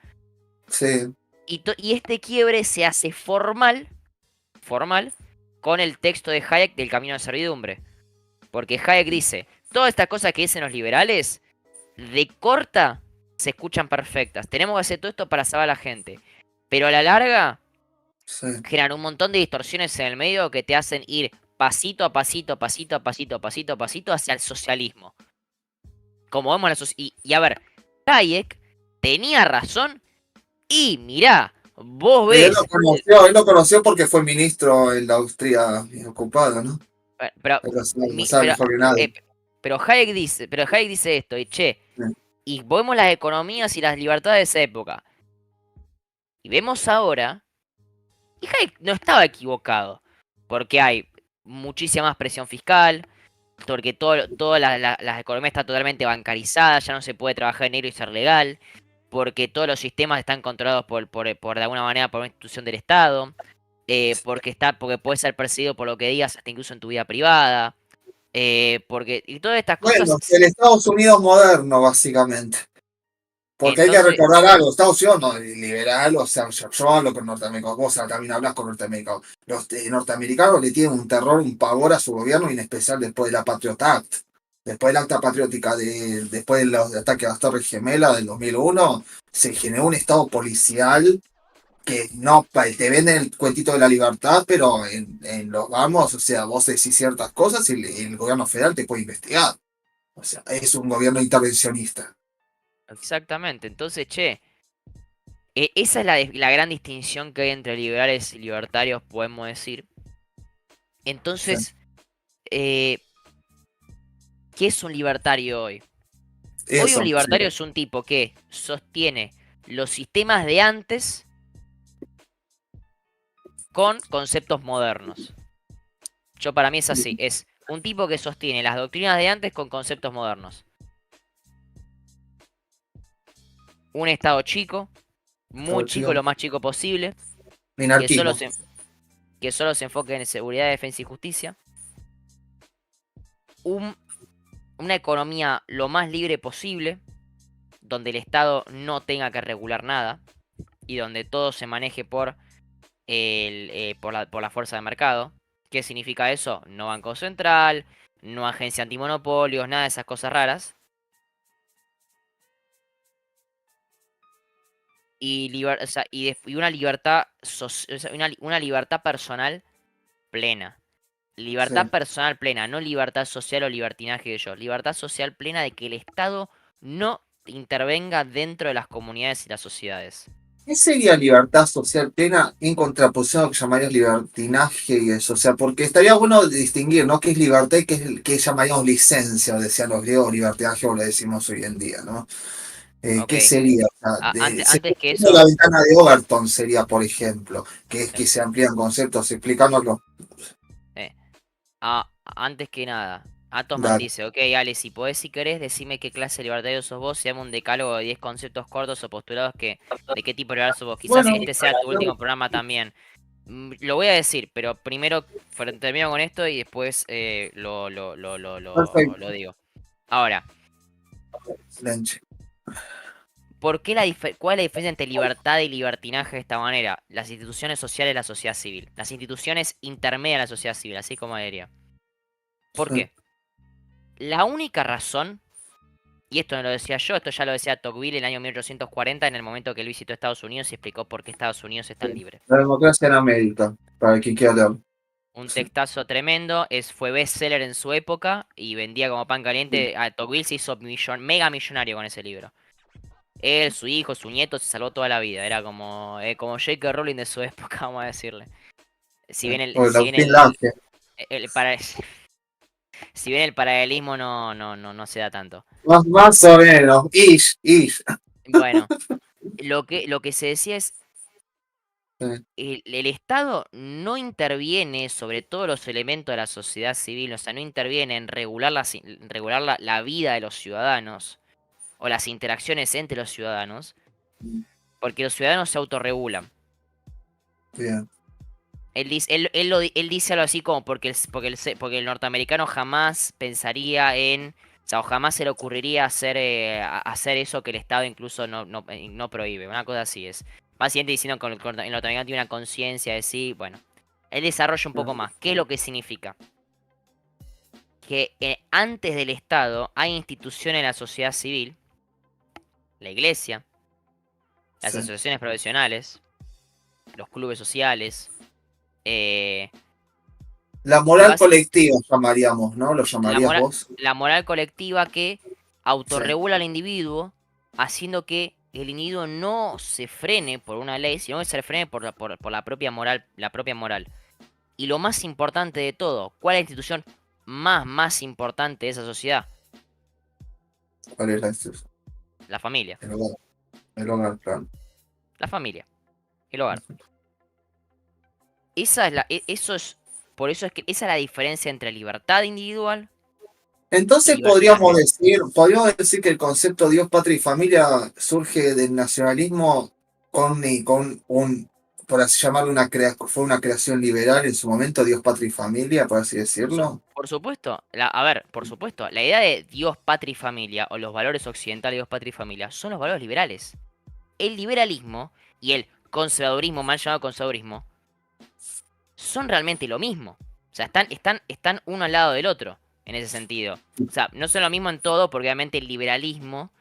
Sí, Y este quiebre se hace formal con el texto de Hayek del Camino a la Servidumbre. Porque Hayek dice, todas estas cosas que dicen los liberales, de corta, se escuchan perfectas. Tenemos que hacer todo esto para salvar a la gente. Pero a la larga, Sí. generan un montón de distorsiones en el medio que te hacen ir pasito a pasito, pasito a pasito, pasito a pasito hacia el socialismo. Como vemos y a ver, Hayek tenía razón y mirá, vos Él ves... él lo conoció porque fue ministro en la Austria ocupada, ¿no? Pero, Lo sabe mejor que nadie. pero Hayek dice esto, y che, Sí. y vemos las economías y las libertades de esa época. Y vemos ahora, y Hayek no estaba equivocado, porque hay muchísima más presión fiscal, porque todas las economías están totalmente bancarizadas, ya no se puede trabajar en negro y ser legal, porque todos los sistemas están controlados por de alguna manera por una institución del Estado, porque puede ser perseguido por lo que digas hasta incluso en tu vida privada, y todas estas cosas... Bueno, el Estados Unidos moderno, básicamente. Porque hay que Entonces, recordar algo, Estados Unidos no es liberal, o sea, yo hablo con norteamericanos, vos también hablas con norteamericanos. Los norteamericanos le tienen un terror, un pavor a su gobierno, y en especial después de la Patriot Act. Después del acta patriótica, después de los ataques a las Torres Gemelas del 2001, se generó un estado policial que no te venden el cuentito de la libertad, pero en los vamos, o sea, vos decís ciertas cosas y el gobierno federal te puede investigar. O sea, es un gobierno intervencionista. exactamente, entonces, che, esa es la gran distinción que hay entre liberales y libertarios, podemos decir. Entonces, ¿qué es un libertario hoy? Hoy un libertario es un tipo que sostiene los sistemas de antes con conceptos modernos. Para mí es así, es un tipo que sostiene las doctrinas de antes con conceptos modernos. Un estado chico, muy chico, lo más chico posible, que solo se enfoque en seguridad, defensa y justicia. Una economía lo más libre posible, donde el Estado no tenga que regular nada y donde todo se maneje por la fuerza de mercado. ¿Qué significa eso? No Banco Central, no agencia antimonopolios, nada de esas cosas raras. Y una libertad una libertad personal plena. Libertad personal plena, no libertad social o libertinaje de yo. Libertad social plena de que el Estado no intervenga dentro de las comunidades y las sociedades. ¿Qué sería libertad social plena en contraposición a lo que llamarías libertinaje y eso? O sea, porque estaría bueno distinguir, ¿no? ¿Qué es libertad y qué es que llamaríamos licencia? O decían los griegos, libertinaje, o lo decimos hoy en día, ¿no? ¿Qué sería? O sea, antes que eso... La ventana de Overton sería, por ejemplo, que es que se amplían conceptos, explicándolo. Antes que nada, Atosman dice, ok, Ale, si podés, si querés, decime qué clase de libertario sos vos, se llama un decálogo de 10 conceptos cortos o postulados de qué tipo de liberal sos vos. Quizás este sea tu último programa también. Lo voy a decir, pero primero termino con esto y después lo digo. Ahora, ¿cuál es la diferencia entre libertad y libertinaje de esta manera? Las instituciones sociales y la sociedad civil. Las instituciones intermedias de la sociedad civil, así como diría. ¿Por qué? La única razón, y esto no lo decía yo, esto ya lo decía Tocqueville en el año 1840, en el momento que él visitó Estados Unidos y explicó por qué Estados Unidos es tan libre. La democracia en América, para quien quiera leer. Un textazo tremendo, fue bestseller en su época y vendía como pan caliente. Tocqueville se hizo mega millonario con ese libro. Él, su hijo, su nieto se salvó toda la vida. Era como J.K. Rowling de su época, vamos a decirle. Si bien el paralelismo no se da tanto. Más o menos. Ish. Bueno, lo que se decía es el Estado no interviene sobre todos los elementos de la sociedad civil, o sea, no interviene en regular la vida de los ciudadanos o las interacciones entre los ciudadanos, porque los ciudadanos se autorregulan. Bien. Él dice algo así como porque el norteamericano jamás pensaría o jamás se le ocurriría hacer eso que el Estado incluso no prohíbe. Una cosa así es. Básicamente diciendo que el norteamericano tiene una conciencia de sí. Bueno, él desarrolla un poco más. ¿Qué es lo que significa? que antes del Estado hay instituciones en la sociedad civil, la iglesia, las Sí. asociaciones profesionales, los clubes sociales, La moral basi- colectiva llamaríamos, ¿no? ¿Lo la llamarías moral, vos? la moral colectiva que Sí. autorregula al individuo, haciendo que el individuo no se frene por una ley, sino que se frene por la propia moral, Y lo más importante de todo, ¿cuál es la institución más importante de esa sociedad? ¿Cuál es la institución? La familia. El hogar. El hogar, claro. La familia. El hogar. Por eso es que esa es la diferencia entre libertad individual y Entonces libertad ajena. podríamos decir que el concepto Dios, patria y familia surge del nacionalismo con un, por así llamarlo, fue una creación liberal en su momento, Dios, patria y familia, por así decirlo. Por supuesto, por supuesto, la idea de Dios, patria y familia, o los valores occidentales de Dios, patria y familia, son los valores liberales. El liberalismo y el conservadurismo, mal llamado conservadurismo, son realmente lo mismo. O sea, están uno al lado del otro, en ese sentido. O sea, no son lo mismo en todo, porque obviamente el liberalismo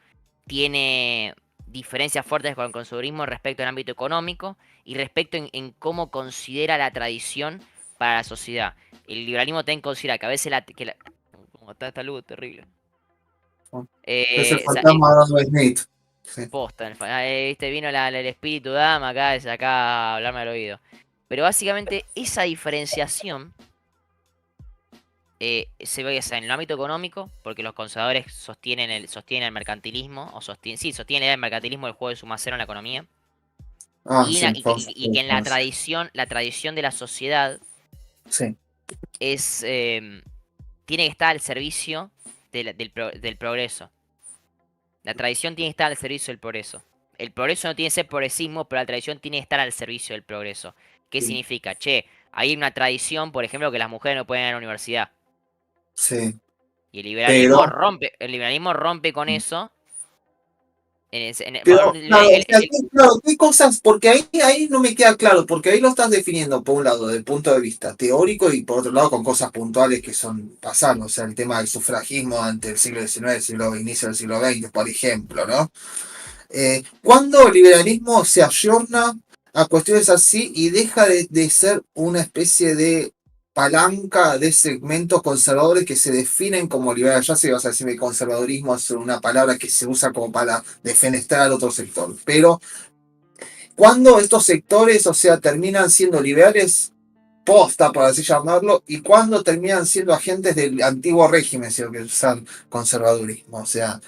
tiene diferencias fuertes con el conservadurismo respecto al ámbito económico y respecto en cómo considera la tradición para la sociedad. El liberalismo también considera que a veces como está esta luz, terrible. Es el O sea, fantasma de Adam Smith. Sí. posta, viste, vino el espíritu dama acá a hablarme al oído. Pero básicamente esa diferenciación se ve en el ámbito económico, porque los conservadores sostienen el mercantilismo, sostienen el mercantilismo del juego de suma cero en la economía. Sí, Y que en la tradición de la sociedad sí. es tiene que estar al servicio del progreso. La tradición tiene que estar al servicio del progreso. El progreso no tiene que ser progresismo, pero la tradición tiene que estar al servicio del progreso. ¿Qué Sí. significa? Che, hay una tradición, por ejemplo, que las mujeres no pueden ir a la universidad. Sí. Y el liberalismo Pero- rompe con eso. Pero, claro, ¿qué cosas? Porque ahí no me queda claro, porque ahí lo estás definiendo, por un lado, desde el punto de vista teórico y por otro lado con cosas puntuales que son pasadas, o sea, el tema del sufragismo ante el siglo XIX, inicio del siglo XX, por ejemplo, ¿no? ¿Cuándo el liberalismo se ayorna a cuestiones así y deja de ser una especie de palanca de segmentos conservadores que se definen como liberales? Ya sé, vas a decir que conservadurismo es una palabra que se usa como para defenestrar al otro sector, pero cuando estos sectores, o sea, terminan siendo liberales posta, por así llamarlo, y cuando terminan siendo agentes del antiguo régimen, si lo que usan conservadurismo, o sea,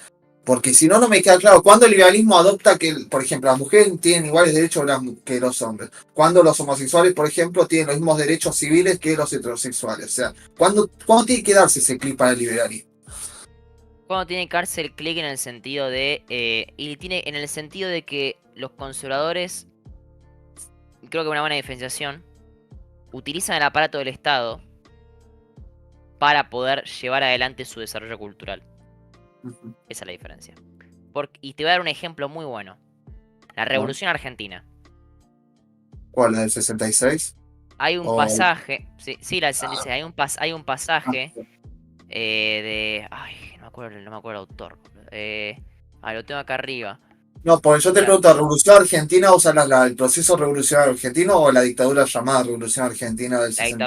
porque si no, no me queda claro cuándo el liberalismo adopta que, por ejemplo, las mujeres tienen iguales derechos que los hombres, cuando los homosexuales, por ejemplo, tienen los mismos derechos civiles que los heterosexuales, o sea, ¿cuándo tiene que darse ese clic para el liberalismo? Cuando tiene que darse el clic en el sentido de que los conservadores, creo que una buena diferenciación, utilizan el aparato del Estado para poder llevar adelante su desarrollo cultural. Esa es la diferencia. Y te voy a dar un ejemplo muy bueno. La Revolución Argentina. ¿Cuál? ¿La del 66? Hay un pasaje. Sí, la del 66. Hay un pasaje de. Ay, no me acuerdo el autor. Lo tengo acá arriba. No, porque yo te pregunto, ¿la Revolución Argentina usa el proceso revolucionario argentino o la dictadura llamada Revolución Argentina del 66?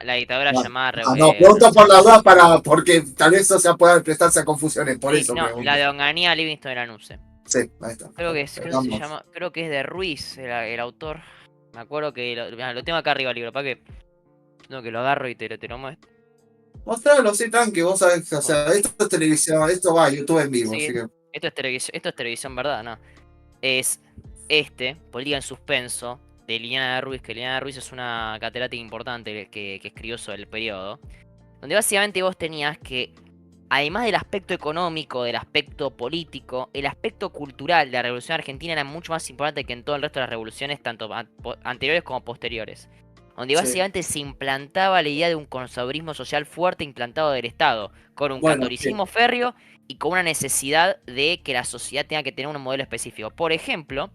La dictadura llamada No, pregunto por la duda porque tal vez eso pueda prestarse a confusiones, por eso pregunto. La de Onganía Livingston de Lanuse. Sí, ahí está. Creo que es de Ruiz el autor. Me acuerdo que lo tengo acá arriba el libro, para que lo agarro y te lo muestro. Mostralo, sí, tranqui, vos sabés, o sea, esto es televisión, esto va a YouTube en vivo, Sí, así que... Esto es televisión, ¿verdad? No. Es Política en Suspenso, de Liliana Ruiz, que Liliana Ruiz es una catedrática importante que escribió sobre el periodo. Donde básicamente vos tenías que, además del aspecto económico, del aspecto político, el aspecto cultural de la Revolución Argentina era mucho más importante que en todo el resto de las revoluciones, tanto anteriores como posteriores. Donde básicamente se implantaba la idea de un conservadurismo social fuerte implantado del Estado, con un catolicismo férreo y con una necesidad de que la sociedad tenga que tener un modelo específico. Por ejemplo,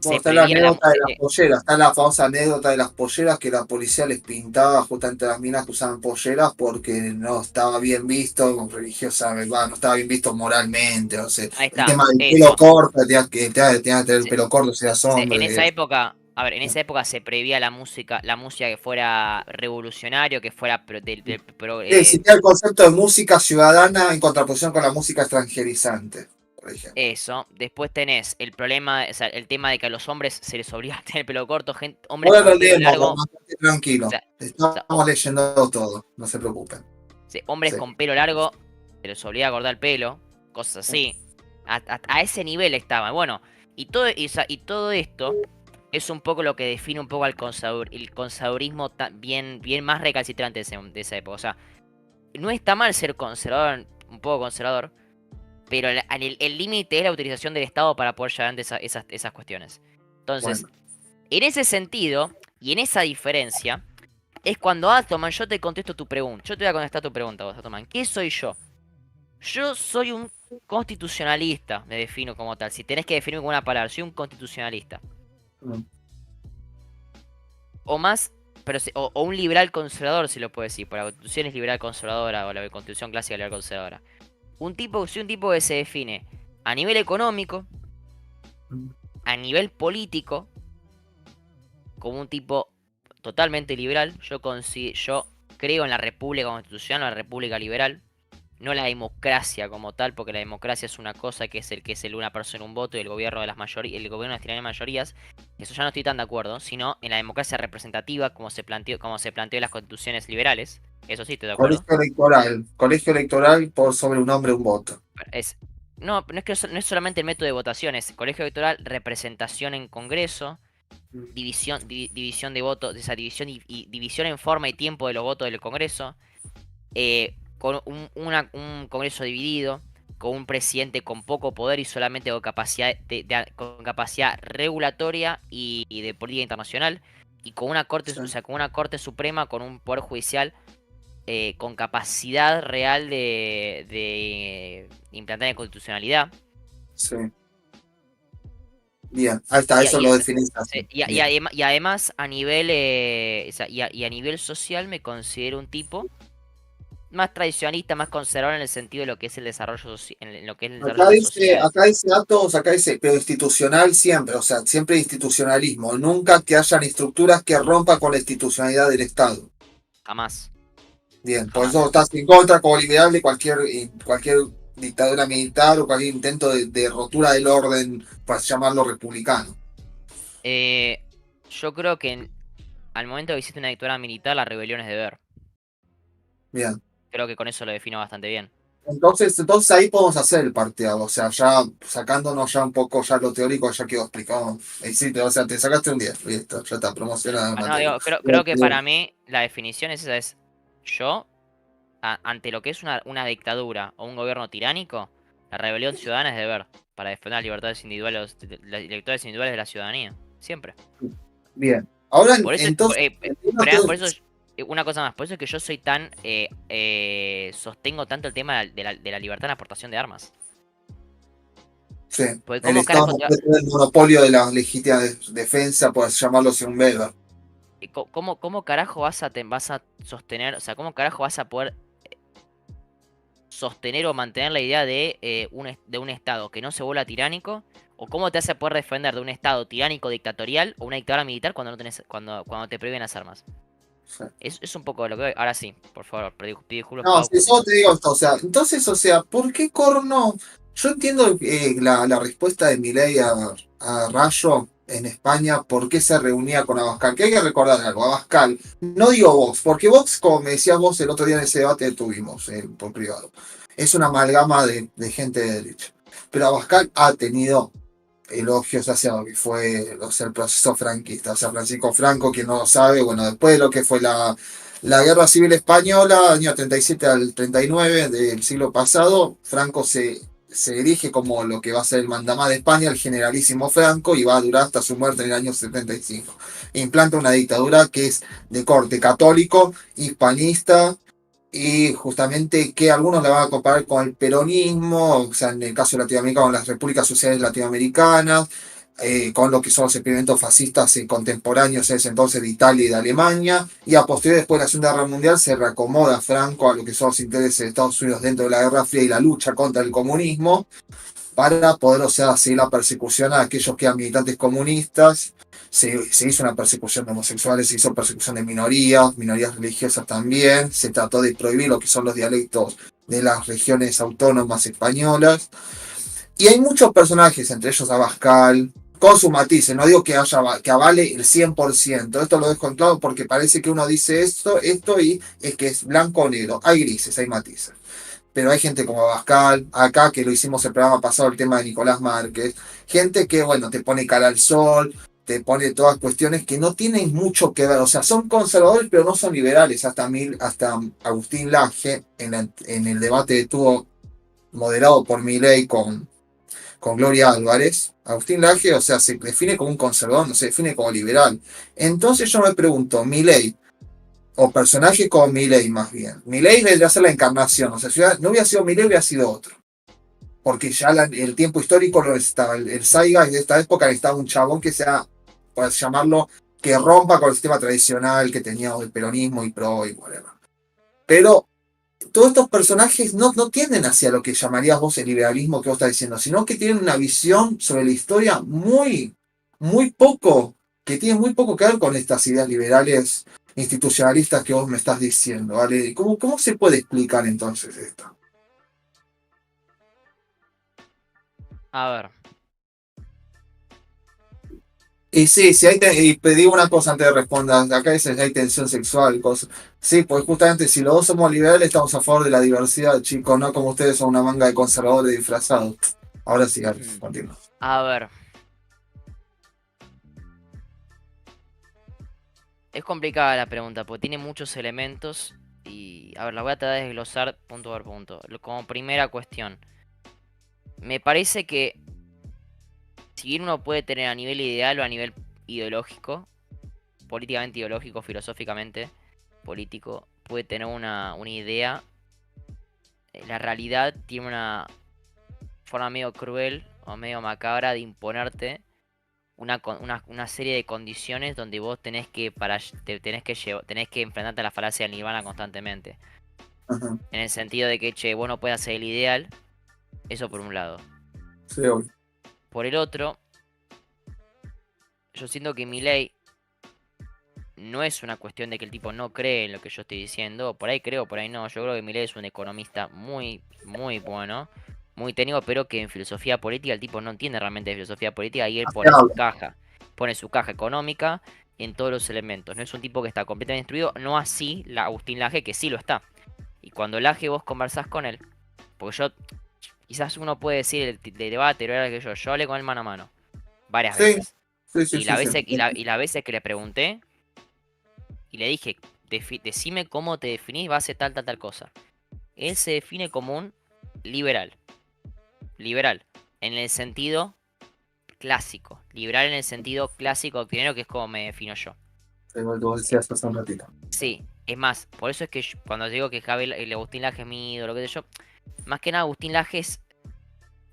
Bueno, se está la prevía la... anécdota de las polleras, está la famosa anécdota de las polleras que la policía les pintaba justamente a las minas que usaban polleras porque no estaba bien visto religiosamente, no estaba bien visto moralmente, o sea, Ahí el está, tema del pelo eso. corto, tenías que tener el Se- pelo corto si eras en hombre. esa época, a ver, en esa época se prevía la música que fuera revolucionario, que fuera Sí, existía el concepto de música ciudadana en contraposición con la música extranjerizante, por ejemplo. eso. Después tenés el problema, o sea, el tema de que a los hombres se les obliga a tener pelo corto, hombres Ahora con lo pelo leemos, largo, bastante o tranquilo. sea, Estamos leyendo todo, no se preocupen. sí, hombres Sí. con pelo largo se les obliga a cortar el pelo, cosas así. A ese nivel estaba. Bueno, y todo esto es un poco lo que define un poco al el conservadurismo bien más recalcitrante de esa época. O sea, no está mal ser conservador, un poco conservador, pero el límite es la utilización del Estado para poder llevar adelante esas cuestiones. Entonces, Bueno, en ese sentido, y en esa diferencia, es cuando Atoman, yo te contesto tu pregunta. Yo te voy a contestar tu pregunta, vos, Atoman. ¿Qué soy yo? Yo soy un constitucionalista, me defino como tal. Si tenés que definirme con una palabra, soy un constitucionalista. mm, O más, pero o un liberal conservador, si lo puedo decir. Por la constitución es liberal conservadora, o la constitución clásica liberal conservadora. Soy un tipo que se define a nivel económico, mm. a nivel político, como un tipo totalmente liberal. Yo creo en la república constitucional, la república liberal. No la democracia como tal, porque la democracia es una cosa que es el una persona un voto y el gobierno de las mayorías, el gobierno de las tiranías mayorías. Eso ya no estoy tan de acuerdo, sino en la democracia representativa como se planteó en las constituciones liberales. Eso sí estoy de acuerdo. Colegio electoral por sobre un hombre, un voto. Es no es que no es solamente el método de votación, es colegio electoral, representación en Congreso, división de votos, esa división y división en forma y tiempo de los votos del Congreso. Con un Congreso dividido, con un presidente con poco poder y solamente con capacidad con capacidad regulatoria y de política internacional, y con una corte, Sí. o sea, con una corte suprema, con un poder judicial con capacidad real de implantar la constitucionalidad. Sí. Bien, ahí está, eso lo definís así. Y además a nivel y a nivel social me considero un tipo más tradicionalista, más conservador en el sentido de lo que es el desarrollo en lo que es el desarrollo de las sociedades. Acá dice datos, acá dice, pero institucional siempre, o sea, siempre institucionalismo, nunca que hayan estructuras que rompan con la institucionalidad del Estado. Jamás. Bien, por Jamás. eso estás en contra como liberal de cualquier dictadura militar o cualquier intento de rotura del orden, para llamarlo republicano. Yo creo que al momento que existe una dictadura militar, la rebelión es deber. Bien. Creo que con eso lo defino bastante bien. Entonces ahí podemos hacer el parteado, o sea, ya sacándonos ya un poco ya lo teórico, ya quedó explicado. Sí, o sea, te sacaste un 10, listo, ya está, promocionada. No, digo, creo que para mí la definición es esa, es yo, ante lo que es una dictadura o un gobierno tiránico, la rebelión ciudadana es deber, para defender las libertades individuales, las libertades individuales de la ciudadanía, siempre. Bien, ahora Por eso, entonces... por eso una cosa más, por eso es que yo soy tan sostengo tanto el tema de la libertad en la aportación de armas. Sí, Porque el cómo Estado carajo no puede tener el monopolio de la legítima defensa, por llamarlo sin veda. ¿Cómo carajo vas a sostener, o sea, cómo carajo vas a poder sostener o mantener la idea de un Estado que no se vuelva tiránico? ¿O cómo te hace poder defender de un Estado tiránico dictatorial o una dictadura militar cuando no tenés, cuando te prohíben las armas? Sí. Es un poco lo que... Ahora sí, por favor, pido disculpas. No, si eso te digo esto, o sea, entonces, o sea, ¿por qué corno? Yo entiendo la respuesta de Milei a Rayo en España, por qué se reunía con Abascal, que hay que recordar algo, Abascal, no digo Vox, porque Vox, como me decías vos el otro día en ese debate que tuvimos por privado, es una amalgama de gente de derecha, pero Abascal ha tenido elogios hacia lo que fue, o sea, el proceso franquista, o sea, Francisco Franco, quien no lo sabe, bueno, después de lo que fue la Guerra Civil Española, año 37 al 39 del siglo pasado, Franco se erige como lo que va a ser el mandamás de España, el generalísimo Franco, y va a durar hasta su muerte en el año 75. Implanta una dictadura que es de corte católico, hispanista, y justamente que algunos la van a comparar con el peronismo, o sea, en el caso de Latinoamérica, con las repúblicas sociales latinoamericanas, con lo que son los experimentos fascistas contemporáneos en ese entonces de Italia y de Alemania, y a posteriori después de la Segunda Guerra Mundial se reacomoda Franco a lo que son los intereses de Estados Unidos dentro de la Guerra Fría y la lucha contra el comunismo, para poder, o sea, seguir la persecución a aquellos que eran militantes comunistas. Se hizo una persecución de homosexuales, se hizo persecución de minorías religiosas también, se trató de prohibir lo que son los dialectos de las regiones autónomas españolas. Y hay muchos personajes, entre ellos Abascal, con sus matices, no digo que avale el 100%, esto lo dejo en claro porque parece que uno dice esto y es que es blanco o negro, hay grises, hay matices. Pero hay gente como Abascal, acá que lo hicimos el programa pasado, el tema de Nicolás Márquez, gente que, bueno, te pone cara al sol, te pone todas cuestiones que no tienen mucho que ver, o sea, son conservadores pero no son liberales, hasta Agustín Laje, en el debate que tuvo moderado por Milei con Gloria Álvarez, Agustín Laje, o sea, se define como un conservador, no se define como liberal. Entonces yo me pregunto, Milei, o personaje como Milei más bien, Milei vendría a ser la encarnación, o sea, si no hubiera sido Milei, hubiera sido otro. Porque ya el tiempo histórico lo necesitaba, el Zeitgeist de esta época necesitaba un chabón que sea, por llamarlo, que rompa con el sistema tradicional que tenía el peronismo y pro y whatever. Pero todos estos personajes no tienden hacia lo que llamarías vos el liberalismo que vos estás diciendo, sino que tienen una visión sobre la historia que tiene muy poco que ver con estas ideas liberales institucionalistas que vos me estás diciendo, ¿vale? ¿Cómo se puede explicar entonces esto? A ver. Y sí, y te digo una cosa antes de responder, acá dice hay tensión sexual, cosas. Sí, pues justamente si los dos somos liberales estamos a favor de la diversidad, chicos, no como ustedes son una manga de conservadores disfrazados. Ahora sí, continúa. A ver. Es complicada la pregunta, porque tiene muchos elementos y, a ver, la voy a tratar de desglosar punto por punto. Como primera cuestión, me parece que si bien uno puede tener a nivel ideal o a nivel ideológico, políticamente ideológico, filosóficamente político, puede tener una idea, la realidad tiene una forma medio cruel o medio macabra de imponerte una serie de condiciones donde vos tenés que enfrentarte a la falacia del nirvana constantemente. Ajá. En el sentido de que, vos no puedes hacer el ideal. Eso por un lado. Sí, obvio. Por el otro, yo siento que Milei no es una cuestión de que el tipo no cree en lo que yo estoy diciendo. Por ahí creo, por ahí no. Yo creo que Milei es un economista muy, muy bueno, muy técnico, pero que en filosofía política el tipo no entiende realmente de filosofía política y él pone su caja económica en todos los elementos. No es un tipo que está completamente instruido, no así Agustín Laje, que sí lo está. Y cuando Laje vos conversás con él, porque quizás uno puede decir de debate, pero era que yo hablé con él mano a mano, varias veces. Y las veces que le pregunté y le dije, decime cómo te definís base tal cosa. Él se define como un liberal. Liberal, en el sentido clásico. Liberal en el sentido clásico doctrinero, que es como me defino yo. Como decías hace un ratito. Sí, es más, por eso es que cuando digo que el Agustín Laje es mi ídolo, lo que sé yo, más que nada Agustín Laje es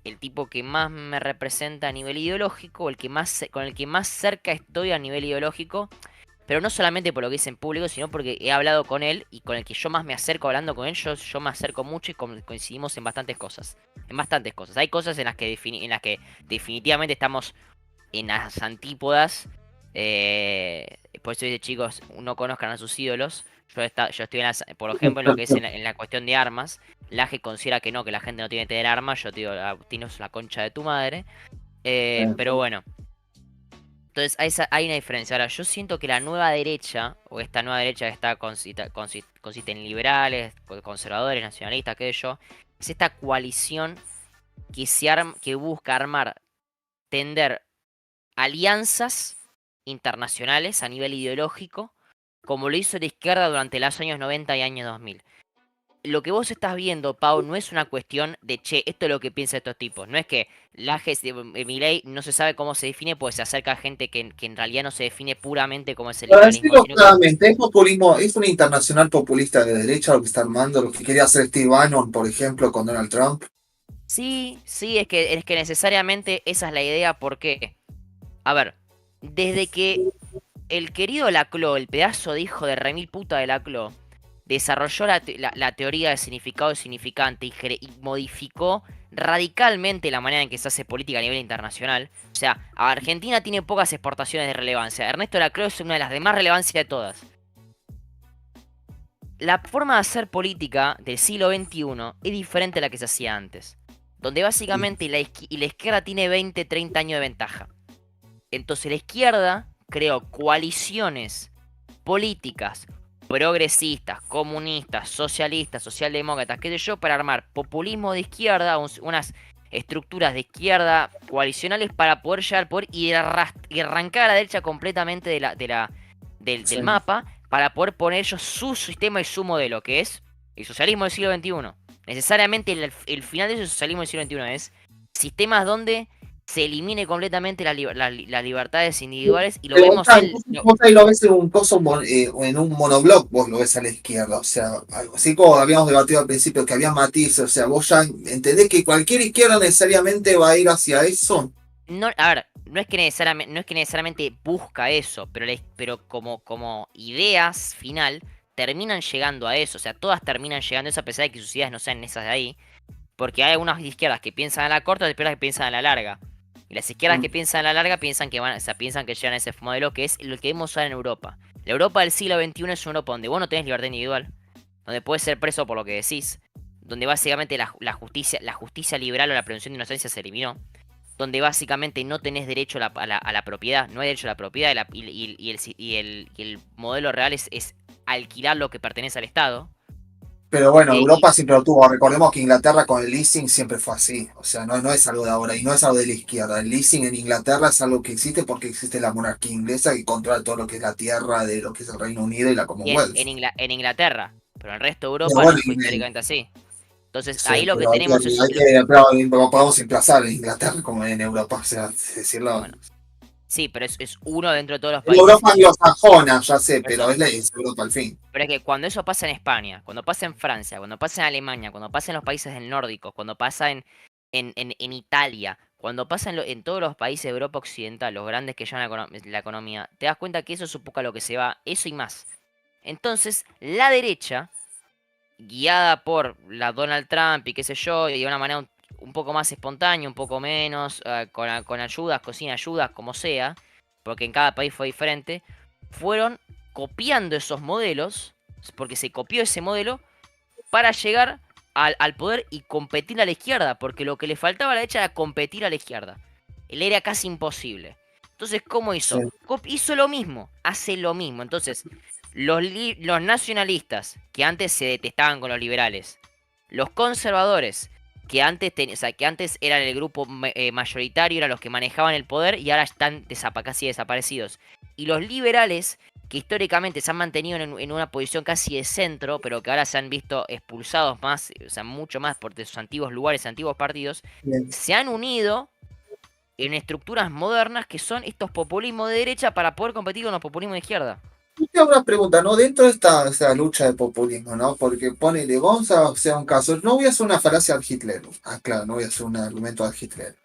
el tipo que más me representa a nivel ideológico, con el que más cerca estoy a nivel ideológico, pero no solamente por lo que dice en público, sino porque he hablado con él y con el que yo más me acerco hablando con él, yo me acerco mucho y coincidimos en bastantes cosas. Hay cosas en las que definitivamente estamos en las antípodas. Por eso dice, chicos, no conozcan a sus ídolos. Yo estoy por ejemplo, en lo que es en la cuestión de armas. Laje considera que la gente no tiene que tener armas. Yo te digo, Agustín es la concha de tu madre. Pero bueno. Entonces hay una diferencia. Ahora, yo siento que la nueva derecha, o esta nueva derecha que consiste en liberales, conservadores, nacionalistas, qué sé yo, es esta coalición que busca tender alianzas internacionales a nivel ideológico, como lo hizo la izquierda durante los años 90 y años 2000. Lo que vos estás viendo, Pau, no es una cuestión de, esto es lo que piensan estos tipos. No es que Milei no se sabe cómo se define, pues se acerca a gente que en realidad no se define puramente como es el liberalismo. Claramente, es populismo, es un internacional populista de derecha lo que está armando, lo que quería hacer Steve Bannon, por ejemplo, con Donald Trump. Sí, es que necesariamente esa es la idea. ¿Por qué? A ver, desde que el querido Laclau, el pedazo de hijo de remil puta de Laclau, desarrolló la teoría de significado y significante y modificó radicalmente la manera en que se hace política a nivel internacional. O sea, Argentina tiene pocas exportaciones de relevancia. Ernesto Laclau es una de las de más relevancia de todas. La forma de hacer política del siglo XXI es diferente a la que se hacía antes. Donde básicamente la izquierda tiene 20, 30 años de ventaja. Entonces la izquierda creó coaliciones políticas progresistas, comunistas, socialistas, socialdemócratas, qué sé yo, para armar populismo de izquierda, unas estructuras de izquierda coalicionales para poder llegar al poder y arrancar a la derecha completamente del mapa, para poder poner ellos su sistema y su modelo, que es el socialismo del siglo XXI. Necesariamente el final de ese socialismo del siglo XXI es sistemas donde se elimine completamente las libertades individuales y lo Pero vemos vos ahí lo ves en un coso, en un monobloc, vos lo ves a la izquierda, o sea, algo así como habíamos debatido al principio, que había matices, o sea, vos ya entendés que cualquier izquierda necesariamente va a ir hacia eso. No, a ver, no es que necesariamente busca eso, pero como ideas final terminan llegando a eso, o sea, todas terminan llegando a eso a pesar de que sus ideas no sean esas de ahí, porque hay algunas izquierdas que piensan a la corta y izquierdas que piensan a la larga. Y las izquierdas que piensan a la larga piensan que llegan a ese modelo que es lo que vemos ahora en Europa. La Europa del siglo XXI es una Europa donde vos no tenés libertad individual, donde puedes ser preso por lo que decís, donde básicamente la justicia liberal o la presunción de inocencia se eliminó, donde básicamente no tenés derecho a la propiedad, no hay derecho a la propiedad y el modelo real es alquilar lo que pertenece al Estado. Pero bueno, Europa siempre lo tuvo. Recordemos que Inglaterra con el leasing siempre fue así. O sea, no es algo de ahora y no es algo de la izquierda. El leasing en Inglaterra es algo que existe porque existe la monarquía inglesa que controla todo lo que es la tierra de lo que es el Reino Unido y la Commonwealth. En Inglaterra, pero en el resto de Europa no fue históricamente así. Entonces Sí, ahí lo que pero tenemos es... pero podemos emplazar en Inglaterra como en Europa, o sea, decirlo. Bueno, sí, pero es uno dentro de todos los En países. Europa anglosajona, ya sé, pero es Europa al fin. Pero es que cuando eso pasa en España, cuando pasa en Francia, cuando pasa en Alemania, cuando pasa en los países del nórdico, cuando pasa en Italia, cuando pasa en todos los países de Europa Occidental, los grandes que llevan la economía, te das cuenta que eso es un poco a lo que se va, eso y más. Entonces, la derecha, guiada por la Donald Trump y qué sé yo, y de una manera un poco más espontánea, un poco menos, con ayudas, sin ayudas, como sea, porque en cada país fue diferente, fueron copiando esos modelos, porque se copió ese modelo, para llegar al poder y competir a la izquierda, porque lo que le faltaba a la derecha era competir a la izquierda. Él era casi imposible. Entonces, ¿cómo hizo? Sí. Hizo lo mismo, hace lo mismo. Entonces, los nacionalistas, que antes se detestaban con los liberales, los conservadores, que antes eran el grupo mayoritario, eran los que manejaban el poder y ahora están casi desaparecidos. Y los liberales, que históricamente se han mantenido en una posición casi de centro, pero que ahora se han visto expulsados más, o sea, mucho más por sus antiguos lugares, antiguos partidos, Bien. se han unido en estructuras modernas que son estos populismos de derecha para poder competir con los populismos de izquierda. Yo tengo una pregunta, ¿no? Dentro de esta lucha de populismo, ¿no? Porque ponele, vamos a hacer un caso. No voy a hacer una falacia al Hitler. Claro, no voy a hacer un argumento al Hitler.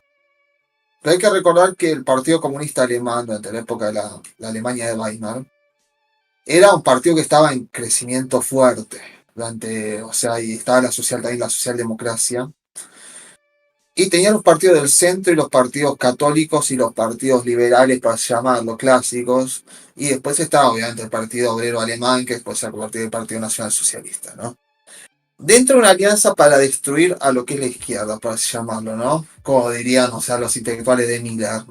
Pero hay que recordar que el Partido Comunista Alemán, durante la época de la Alemania de Weimar, era un partido que estaba en crecimiento fuerte. O sea, y estaba también la socialdemocracia. Y tenía los partidos del centro y los partidos católicos y los partidos liberales, para llamarlos clásicos. Y después estaba obviamente el Partido Obrero Alemán, que después se convirtió en el Partido Nacional Socialista, ¿no? Dentro de una alianza para destruir a lo que es la izquierda, por así llamarlo, ¿no? Como dirían, o sea, los intelectuales de Miller.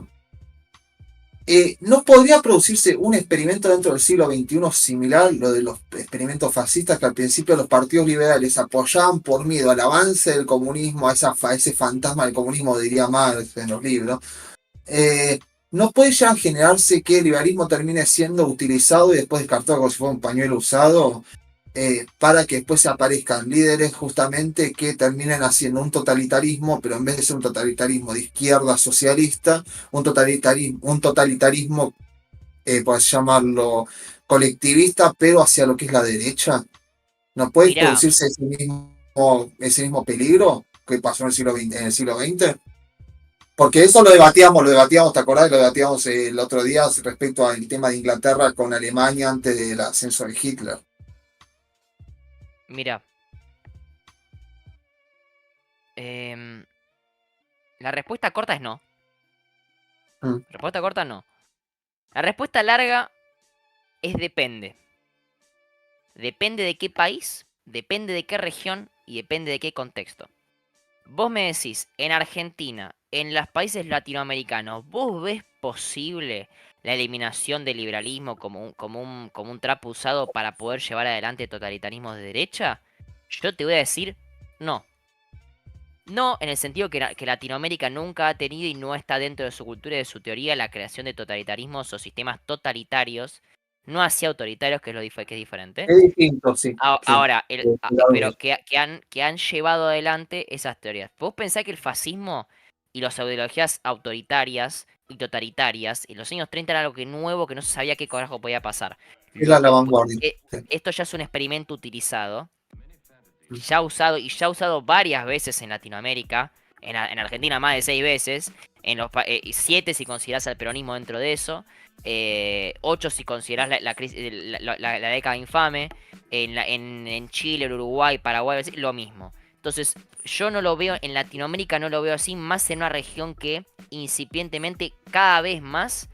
¿No podría producirse un experimento dentro del siglo XXI similar, lo de los experimentos fascistas, que al principio los partidos liberales apoyaban por miedo al avance del comunismo, a ese fantasma del comunismo, diría Marx en los libros? ¿No puede ya generarse que el liberalismo termine siendo utilizado y después descartado como si fuera un pañuelo usado, para que después aparezcan líderes justamente que terminen haciendo un totalitarismo, pero en vez de ser un totalitarismo de izquierda socialista, un totalitarismo, por así llamarlo, colectivista, pero hacia lo que es la derecha? ¿No puede producirse ese mismo peligro que pasó en el siglo XX? Porque eso lo debatíamos, ¿te acordás? Lo debatíamos el otro día respecto al tema de Inglaterra con Alemania antes del ascenso de Hitler. Mira. La respuesta corta es no. Respuesta corta no. La respuesta larga es depende. Depende de qué país, depende de qué región y depende de qué contexto. Vos me decís, en Argentina, en los países latinoamericanos, ¿vos ves posible la eliminación del liberalismo como un trapo usado para poder llevar adelante totalitarismos de derecha? Yo te voy a decir no. No, en el sentido que Latinoamérica nunca ha tenido y no está dentro de su cultura y de su teoría la creación de totalitarismos o sistemas totalitarios, no así autoritarios, que es que es diferente. Es distinto, sí. Ahora, pero que han llevado adelante esas teorías. ¿Vos pensás que el fascismo y las ideologías autoritarias y totalitarias en los años 30 era algo nuevo que no se sabía qué carajo podía pasar? Era la vanguardia. Esto ya es un experimento utilizado. Ya usado varias veces en Latinoamérica, en Argentina más de 6 veces, 7 si considerás al peronismo dentro de eso, 8 si considerás la década infame, en Chile, Uruguay, Paraguay, lo mismo. Entonces, yo no lo veo, en Latinoamérica no lo veo así, más en una región que incipientemente cada vez más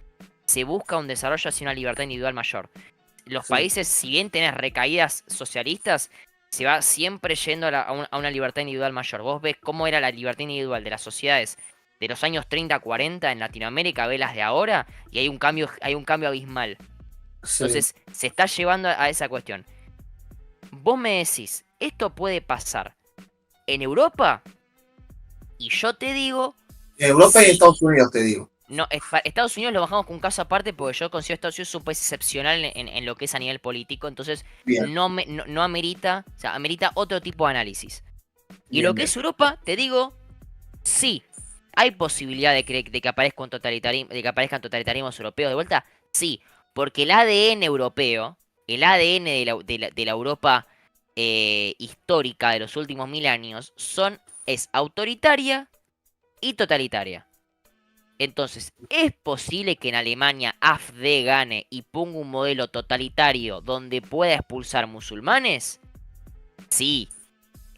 se busca un desarrollo hacia una libertad individual mayor. Los países, si bien tenés recaídas socialistas, se va siempre yendo a una libertad individual mayor. Vos ves cómo era la libertad individual de las sociedades de los años 30-40 en Latinoamérica, ves las de ahora, y hay un cambio abismal. Entonces, se está llevando a esa cuestión. Vos me decís, ¿esto puede pasar en Europa? Y yo te digo... Europa y Estados Unidos, te digo. No, Estados Unidos lo bajamos con un caso aparte porque yo considero Estados Unidos un país excepcional en lo que es a nivel político, entonces no amerita, o sea, amerita otro tipo de análisis. Y lo que es Europa, te digo, sí, hay posibilidad de que aparezcan totalitarismos europeos de vuelta, sí, porque el ADN europeo, el ADN de la Europa histórica de los últimos 1000 años, es autoritaria y totalitaria. Entonces, ¿es posible que en Alemania AfD gane y ponga un modelo totalitario donde pueda expulsar musulmanes? Sí.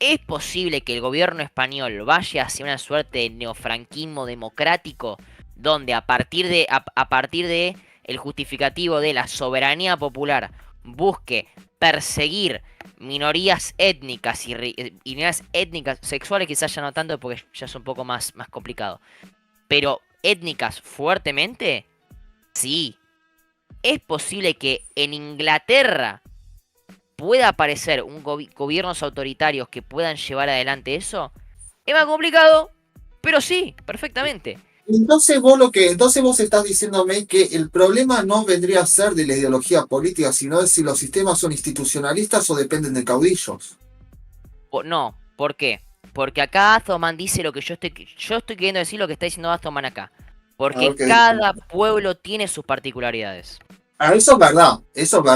¿Es posible que el gobierno español vaya hacia una suerte de neofranquismo democrático donde a partir de el justificativo de la soberanía popular busque perseguir minorías étnicas y minorías étnicas sexuales, quizás ya no tanto porque ya es un poco más complicado, pero étnicas fuertemente? Sí. ¿Es posible que en Inglaterra pueda aparecer gobiernos autoritarios que puedan llevar adelante eso? Es más complicado, pero sí, perfectamente. Entonces vos estás diciéndome que el problema no vendría a ser de la ideología política, sino de si los sistemas son institucionalistas o dependen de caudillos. No, ¿por qué? Porque acá Azzoman dice lo que yo estoy queriendo decir, lo que está diciendo Azzoman acá. Porque cada pueblo tiene sus particularidades. Eso es verdad,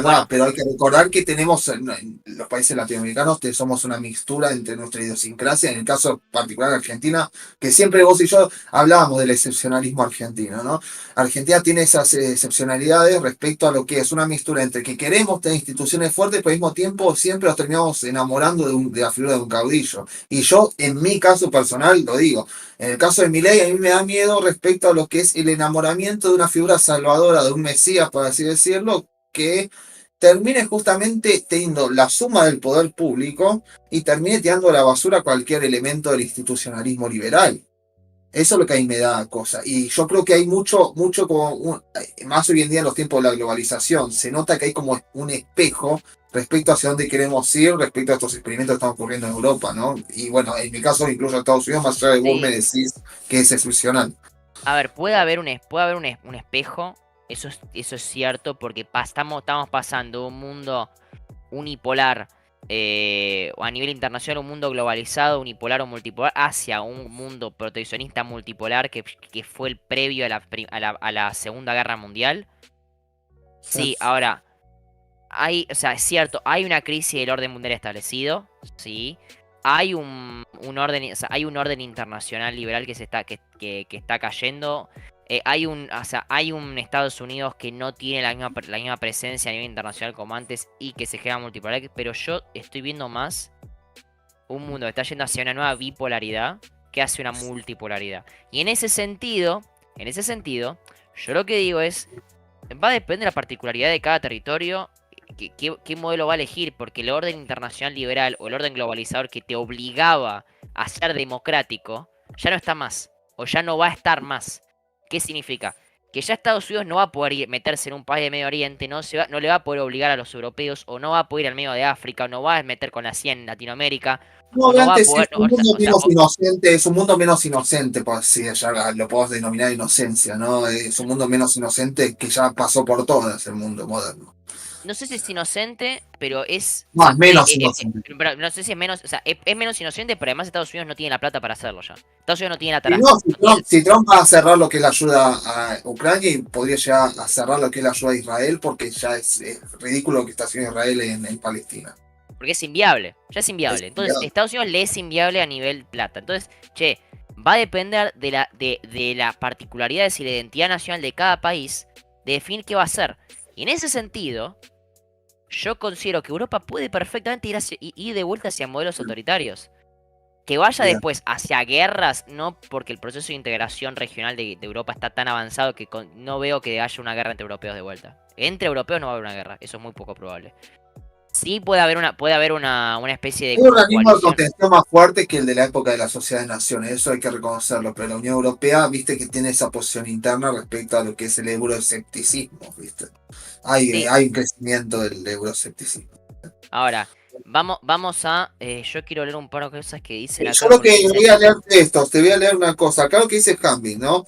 bueno, pero hay que recordar que tenemos en los países latinoamericanos que somos una mixtura entre nuestra idiosincrasia, en el caso particular de Argentina, que siempre vos y yo hablábamos del excepcionalismo argentino, ¿no? Argentina tiene esas excepcionalidades respecto a lo que es una mixtura entre que queremos tener instituciones fuertes, pero al mismo tiempo siempre nos terminamos enamorando de la figura de un caudillo. Y yo, en mi caso personal, lo digo, en el caso de Milei, a mí me da miedo respecto a lo que es el enamoramiento de una figura salvadora, de un mesías, por así decirlo, que termine justamente teniendo la suma del poder público y termine tirando a la basura cualquier elemento del institucionalismo liberal. Eso es lo que a mí me da cosa. Y yo creo que hay mucho más hoy en día en los tiempos de la globalización. Se nota que hay como un espejo respecto hacia dónde queremos ir, respecto a estos experimentos que están ocurriendo en Europa, ¿no? Y bueno, en mi caso, incluso en Estados Unidos, más allá de vos me decís que es excepcional. A ver, puede haber un espejo, eso es cierto, porque estamos pasando de un mundo unipolar, a nivel internacional, un mundo globalizado, unipolar o multipolar, hacia un mundo proteccionista multipolar que fue el previo a la Segunda Guerra Mundial. Sí, ahora, es cierto, hay una crisis del orden mundial establecido, sí. Hay un orden internacional liberal que que está cayendo. O sea, hay un Estados Unidos que no tiene la misma presencia a nivel internacional como antes y que se genera multipolaridad, pero yo estoy viendo más un mundo que está yendo hacia una nueva bipolaridad que hacia una multipolaridad. Y en ese sentido, yo lo que digo es, va a depender de la particularidad de cada territorio, qué modelo va a elegir, porque el orden internacional liberal o el orden globalizador que te obligaba a ser democrático, ya no está más, o ya no va a estar más. ¿Qué significa? Que ya Estados Unidos no va a poder meterse en un país de Medio Oriente, no le va a poder obligar a los europeos, o no va a poder ir al medio de África, o no va a meter con la CIA en Latinoamérica, No, o no va a obviamente sí, poder... es un mundo menos inocente, es un mundo menos inocente, pues sí, ya lo podemos denominar inocencia, ¿no? Es un mundo menos inocente que ya pasó por todas el mundo moderno. No sé si es inocente, pero es... Más, menos inocente. Pero no sé si es menos... O sea, es menos inocente, pero además Estados Unidos no tiene la plata para hacerlo ya. Estados Unidos no tiene la Y no, si Trump va a cerrar lo que es la ayuda a Ucrania y podría llegar a cerrar lo que es la ayuda a Israel, porque ya es ridículo lo que está haciendo Israel en Palestina. Porque es inviable, ya es inviable. Entonces, Estados Unidos le es inviable a nivel plata. Entonces, che, va a depender de la particularidades y la identidad nacional de cada país de definir qué va a hacer. Y en ese sentido, yo considero que Europa puede perfectamente ir de vuelta hacia modelos autoritarios. Que vaya después hacia guerras, no porque el proceso de integración regional de Europa está tan avanzado que no veo que haya una guerra entre europeos de vuelta. Entre europeos no va a haber una guerra, eso es muy poco probable. Sí puede haber una especie de... Un organismo de contención más fuerte que el de la época de la Sociedad de Naciones, eso hay que reconocerlo, pero la Unión Europea, viste que tiene esa posición interna respecto a lo que es el euroescepticismo, viste. Hay un crecimiento del euroescepticismo. Ahora, vamos a... yo quiero leer un par de cosas que dice la... Yo lo que voy a leer te voy a leer una cosa, acá lo que dice Hambi, ¿no?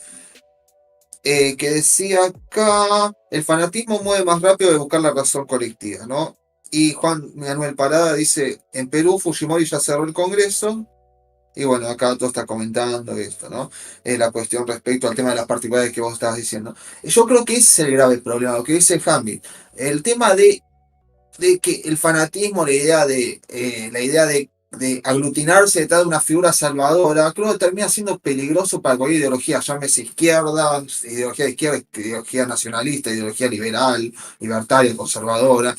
Que decía acá, el fanatismo mueve más rápido de buscar la razón colectiva, ¿no? Y Juan Manuel Parada dice, en Perú Fujimori ya cerró el Congreso. Y bueno, acá todo está comentando esto, ¿no? La cuestión respecto al tema de las particularidades que vos estabas diciendo. Yo creo que ese es el grave problema, lo que dice Hambi. El tema de que el fanatismo, la idea de aglutinarse detrás de una figura salvadora, creo que termina siendo peligroso para cualquier ideología, llámese izquierda, ideología de izquierda, ideología nacionalista, ideología liberal, libertaria, conservadora.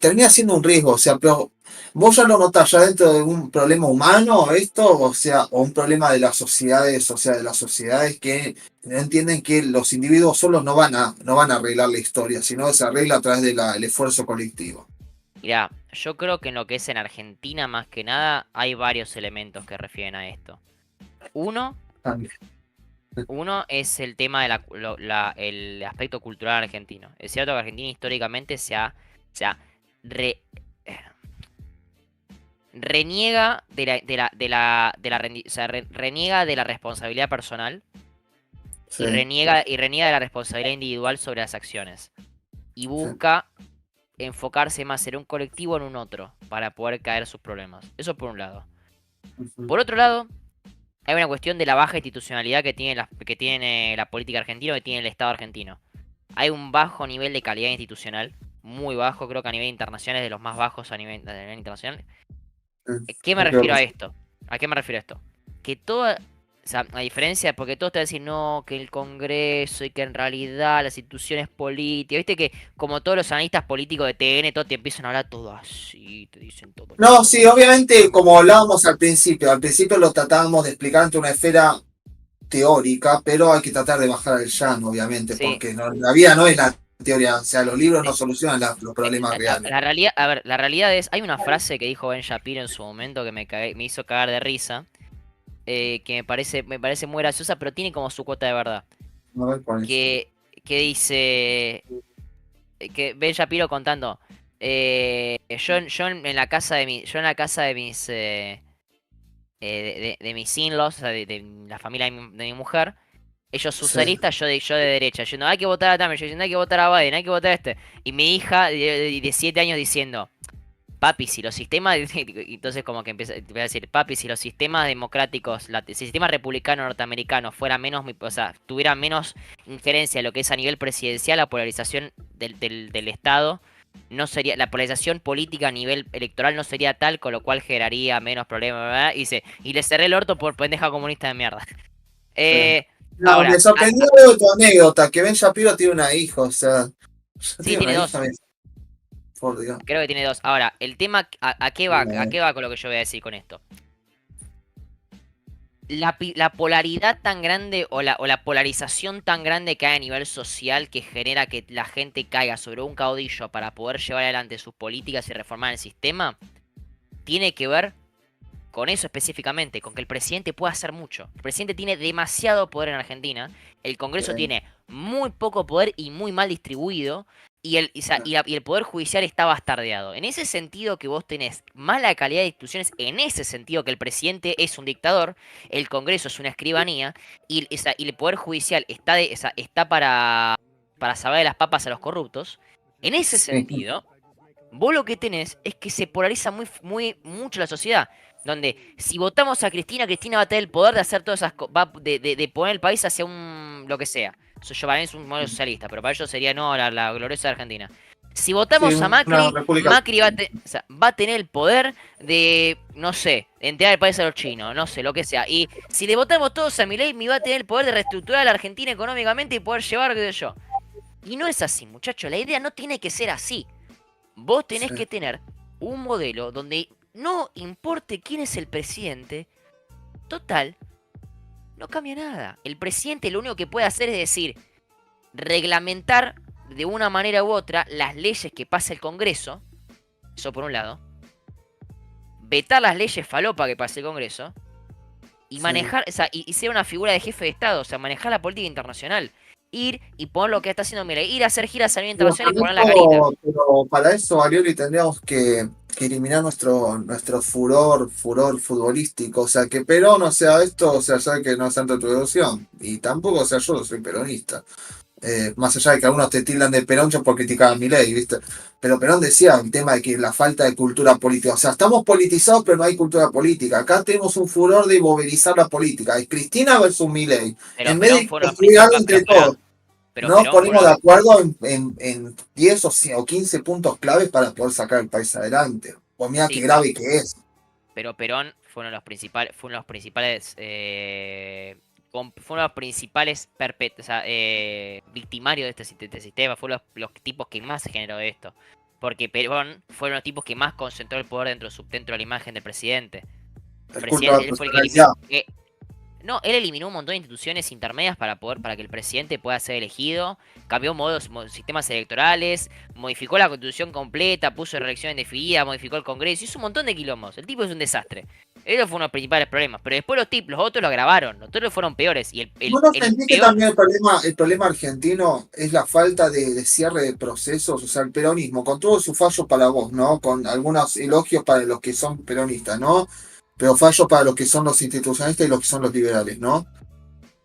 Termina siendo un riesgo, o sea, pero vos ya lo notás ya dentro de un problema humano esto, o sea, o un problema de las sociedades, o sea, de las sociedades que no entienden que los individuos solos no van a arreglar la historia, sino que se arregla a través del esfuerzo colectivo. Mirá, yo creo que en lo que es en Argentina, más que nada, hay varios elementos que refieren a esto. Uno es el tema de el aspecto cultural argentino. Es cierto que Argentina históricamente reniega reniega de la responsabilidad personal. Sí. Y reniega de la responsabilidad individual sobre las acciones. Y busca enfocarse más en un colectivo o en un otro para poder caer sus problemas. Eso por un lado. Por otro lado, hay una cuestión de la baja institucionalidad que tiene la política argentina, que tiene el Estado argentino. Hay un bajo nivel de calidad institucional, muy bajo, creo que a nivel internacional es de los más bajos a nivel internacional. ¿Qué me refiero a esto? ¿A qué me refiero a esto? Que toda... O sea, a diferencia, porque todos te van a decir, no, que el Congreso y que en realidad las instituciones políticas, viste que como todos los analistas políticos de TN, todos te empiezan a hablar todo así, te dicen todo. No, sí, obviamente, como hablábamos al principio lo tratábamos de explicar ante una esfera teórica, pero hay que tratar de bajar al llano, obviamente, sí. Porque la vida no es la teoría, o sea, los libros no solucionan los problemas reales. La realidad es, hay una frase que dijo Ben Shapiro en su momento que me hizo cagar de risa. Que me parece muy graciosa, pero tiene como su cuota de verdad. A ver, ¿cuál es? Que dice que Ben Shapiro contando yo en la casa de mis in-laws, o sea, de la familia de mi mujer, ellos socialistas, sí. yo de derecha, yo no hay que votar a Tamer, yo no hay que votar a Biden, hay que votar a este. Y mi hija de 7 años diciendo, papi, si los sistemas... Entonces como que empieza a decir, papi, si los sistemas democráticos, si el sistema republicano norteamericano fuera menos, o sea, tuviera menos injerencia en lo que es a nivel presidencial, la polarización del Estado, no sería, la polarización política a nivel electoral no sería tal, con lo cual generaría menos problemas, ¿verdad? Y le cerré el orto por pendeja comunista de mierda. No, Ahora, me sorprendió tu anécdota, que Ben Shapiro tiene una hija, o sea. sí, tiene dos. Por Dios. Creo que tiene dos. Ahora, el tema, ¿a qué va? ¿A qué va con lo que yo voy a decir con esto? La polaridad tan grande o la polarización tan grande que hay a nivel social que genera que la gente caiga sobre un caudillo para poder llevar adelante sus políticas y reformar el sistema, tiene que ver con eso específicamente, con que el presidente puede hacer mucho. El presidente tiene demasiado poder en Argentina, el Congreso tiene muy poco poder y muy mal distribuido, y el Poder Judicial está bastardeado. En ese sentido que vos tenés mala calidad de instituciones, en ese sentido que el presidente es un dictador, el Congreso es una escribanía, y el Poder Judicial está para saber de las papas a los corruptos, en ese sentido, vos lo que tenés es que se polariza mucho la sociedad. Donde si votamos a Cristina, Cristina va a tener el poder de hacer todas esas cosas, de poner el país hacia un lo que sea. Eso yo para mí es un modelo socialista, pero para ellos sería no la gloriosa Argentina. Si votamos a Macri, Macri va a tener el poder de, no sé, entregar el país a los chinos, no sé, lo que sea. Y si le votamos todos a Milei, va a tener el poder de reestructurar a la Argentina económicamente y poder llevar, qué sé yo. Y no es así, muchachos. La idea no tiene que ser así. Vos tenés que tener un modelo donde no importe quién es el presidente, total, no cambia nada. El presidente lo único que puede hacer es decir, reglamentar de una manera u otra las leyes que pasa el Congreso, eso por un lado, vetar las leyes falopa que pasa el Congreso, y manejar, o sea, y ser una figura de jefe de Estado, o sea, manejar la política internacional. Ir y poner lo que está haciendo Milei, ir a hacer giras a nivel internacional y poner la carita. Pero para eso, Arioli, tendríamos que eliminar nuestro furor futbolístico. O sea, que Perón, o sea, esto, o sea, sabe que no es tanta tu devoción. Y tampoco, o sea, yo soy peronista. Más allá de que algunos te tildan de Perón, yo por criticar a Milei, ¿viste? Pero Perón decía el tema de que la falta de cultura política. O sea, estamos politizados, pero no hay cultura política. Acá tenemos un furor de boberizar la política. Es Cristina versus Milei. En vez de construir algo entre todos. Nos ponemos de acuerdo en 10 o 15 puntos claves para poder sacar el país adelante. Pues mira qué grave que es. Pero Perón fue uno de los principales, victimarios de este sistema, fue los tipos que más se generó de esto. Porque Perón fue uno de los tipos que más concentró el poder dentro de la imagen del presidente. Él fue el que eliminó, no, él eliminó un montón de instituciones intermedias para que el presidente pueda ser elegido, cambió sistemas electorales, modificó la constitución completa, puso reelección indefinida, modificó el Congreso, hizo un montón de quilombos. El tipo es un desastre. Eso fue uno de los principales problemas. Pero después los otros lo agravaron, los otros fueron peores. Y ¿No sentí que también el problema argentino es la falta de cierre de procesos? O sea, el peronismo, con todos sus fallos para vos, ¿no? Con algunos elogios para los que son peronistas, ¿no? Pero fallos para los que son los institucionalistas y los que son los liberales, ¿no?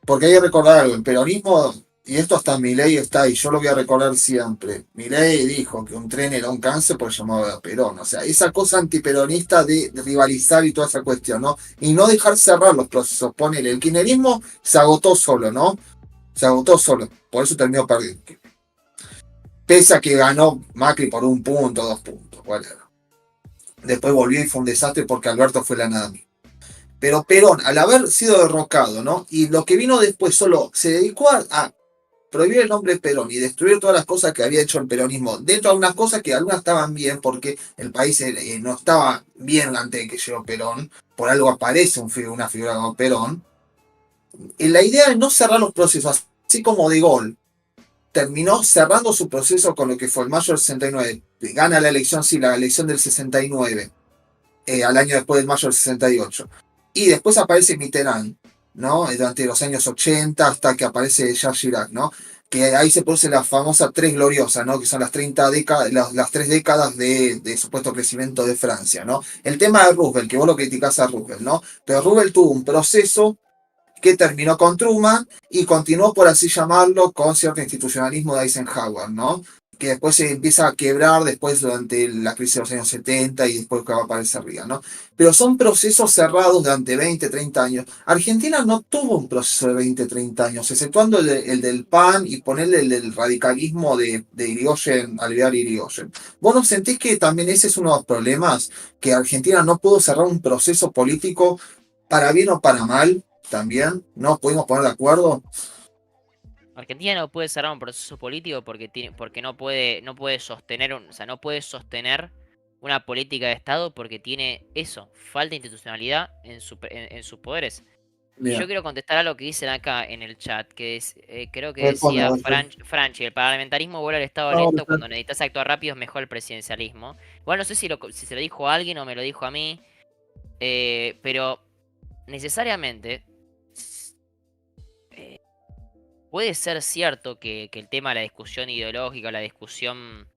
Porque hay que recordar algo, el peronismo, y esto hasta Milei está, y yo lo voy a recordar siempre, Milei dijo que un tren era un cáncer por llamado a Perón, o sea, esa cosa antiperonista de rivalizar y toda esa cuestión, ¿no? Y no dejar cerrar los procesos, ponele, el kirchnerismo se agotó solo, ¿no? Se agotó solo, por eso terminó perdiendo. Pese a que ganó Macri por 1 punto, 2 puntos, whatever. Después volvió y fue un desastre porque Alberto fue la nada misma. Pero Perón, al haber sido derrocado, ¿no? Y lo que vino después solo se dedicó a prohibir el nombre Perón y destruir todas las cosas que había hecho el peronismo. Dentro de unas cosas que algunas estaban bien porque el país no estaba bien antes de que llegó Perón. Por algo aparece una figura como Perón. Y la idea es no cerrar los procesos, así como De Gaulle terminó cerrando su proceso con lo que fue el mayo del 69. Gana la elección, sí, la elección del 69, al año después del mayo del 68. Y después aparece Mitterrand, ¿no? Durante los años 80 hasta que aparece Jacques Chirac, ¿no? Que ahí se produce la famosa Tres Gloriosas, ¿no? Que son las 30 décadas, las 3 décadas de supuesto crecimiento de Francia, ¿no? El tema de Roosevelt, que vos lo criticás a Roosevelt, ¿no? Pero Roosevelt tuvo un proceso que terminó con Truman y continuó, por así llamarlo, con cierto institucionalismo de Eisenhower, ¿no? Que después se empieza a quebrar después durante la crisis de los años 70 y después que va a aparecer arriba, ¿no? Pero son procesos cerrados durante 20, 30 años. Argentina no tuvo un proceso de 20, 30 años, exceptuando el del PAN y ponerle el del radicalismo de Irigoyen, Alvear y Irigoyen. ¿Vos no sentís que también ese es uno de los problemas? Que Argentina no pudo cerrar un proceso político para bien o para mal, también, ¿no? ¿Pudimos poner de acuerdo? Argentina no puede cerrar un proceso político porque no puede sostener no puede sostener una política de Estado porque tiene eso, falta de institucionalidad en sus poderes. Bien. Yo quiero contestar a lo que dicen acá en el chat, que es, creo que Responde, decía responde. Franchi, el parlamentarismo vuelve al estado No, lento, cuando necesitas actuar rápido es mejor el presidencialismo. Igual no sé si se lo dijo a alguien o me lo dijo a mí, pero necesariamente puede ser cierto que el tema de la discusión ideológica, la discusión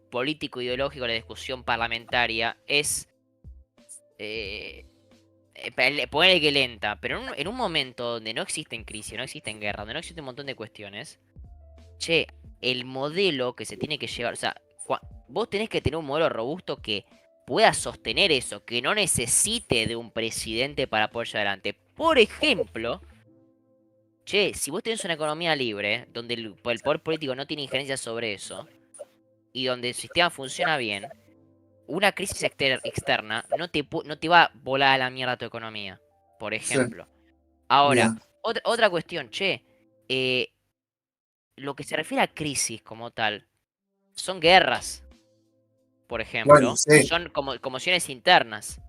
político-ideológica, la discusión parlamentaria es... ponerle que lenta, pero en un momento donde no existen crisis, no existen guerra, donde no existe un montón de cuestiones, che, el modelo que se tiene que llevar, o sea, vos tenés que tener un modelo robusto que pueda sostener eso, que no necesite de un presidente para poder llevar adelante. Por ejemplo, che, si vos tenés una economía libre, donde el poder político no tiene injerencia sobre eso, y donde el sistema funciona bien, una crisis externa no te va a volar a la mierda tu economía, por sí, ejemplo. Ahora, bien. otra cuestión, che, lo que se refiere a crisis como tal, son guerras, por Bueno, ejemplo, y sí. son como conmociones internas,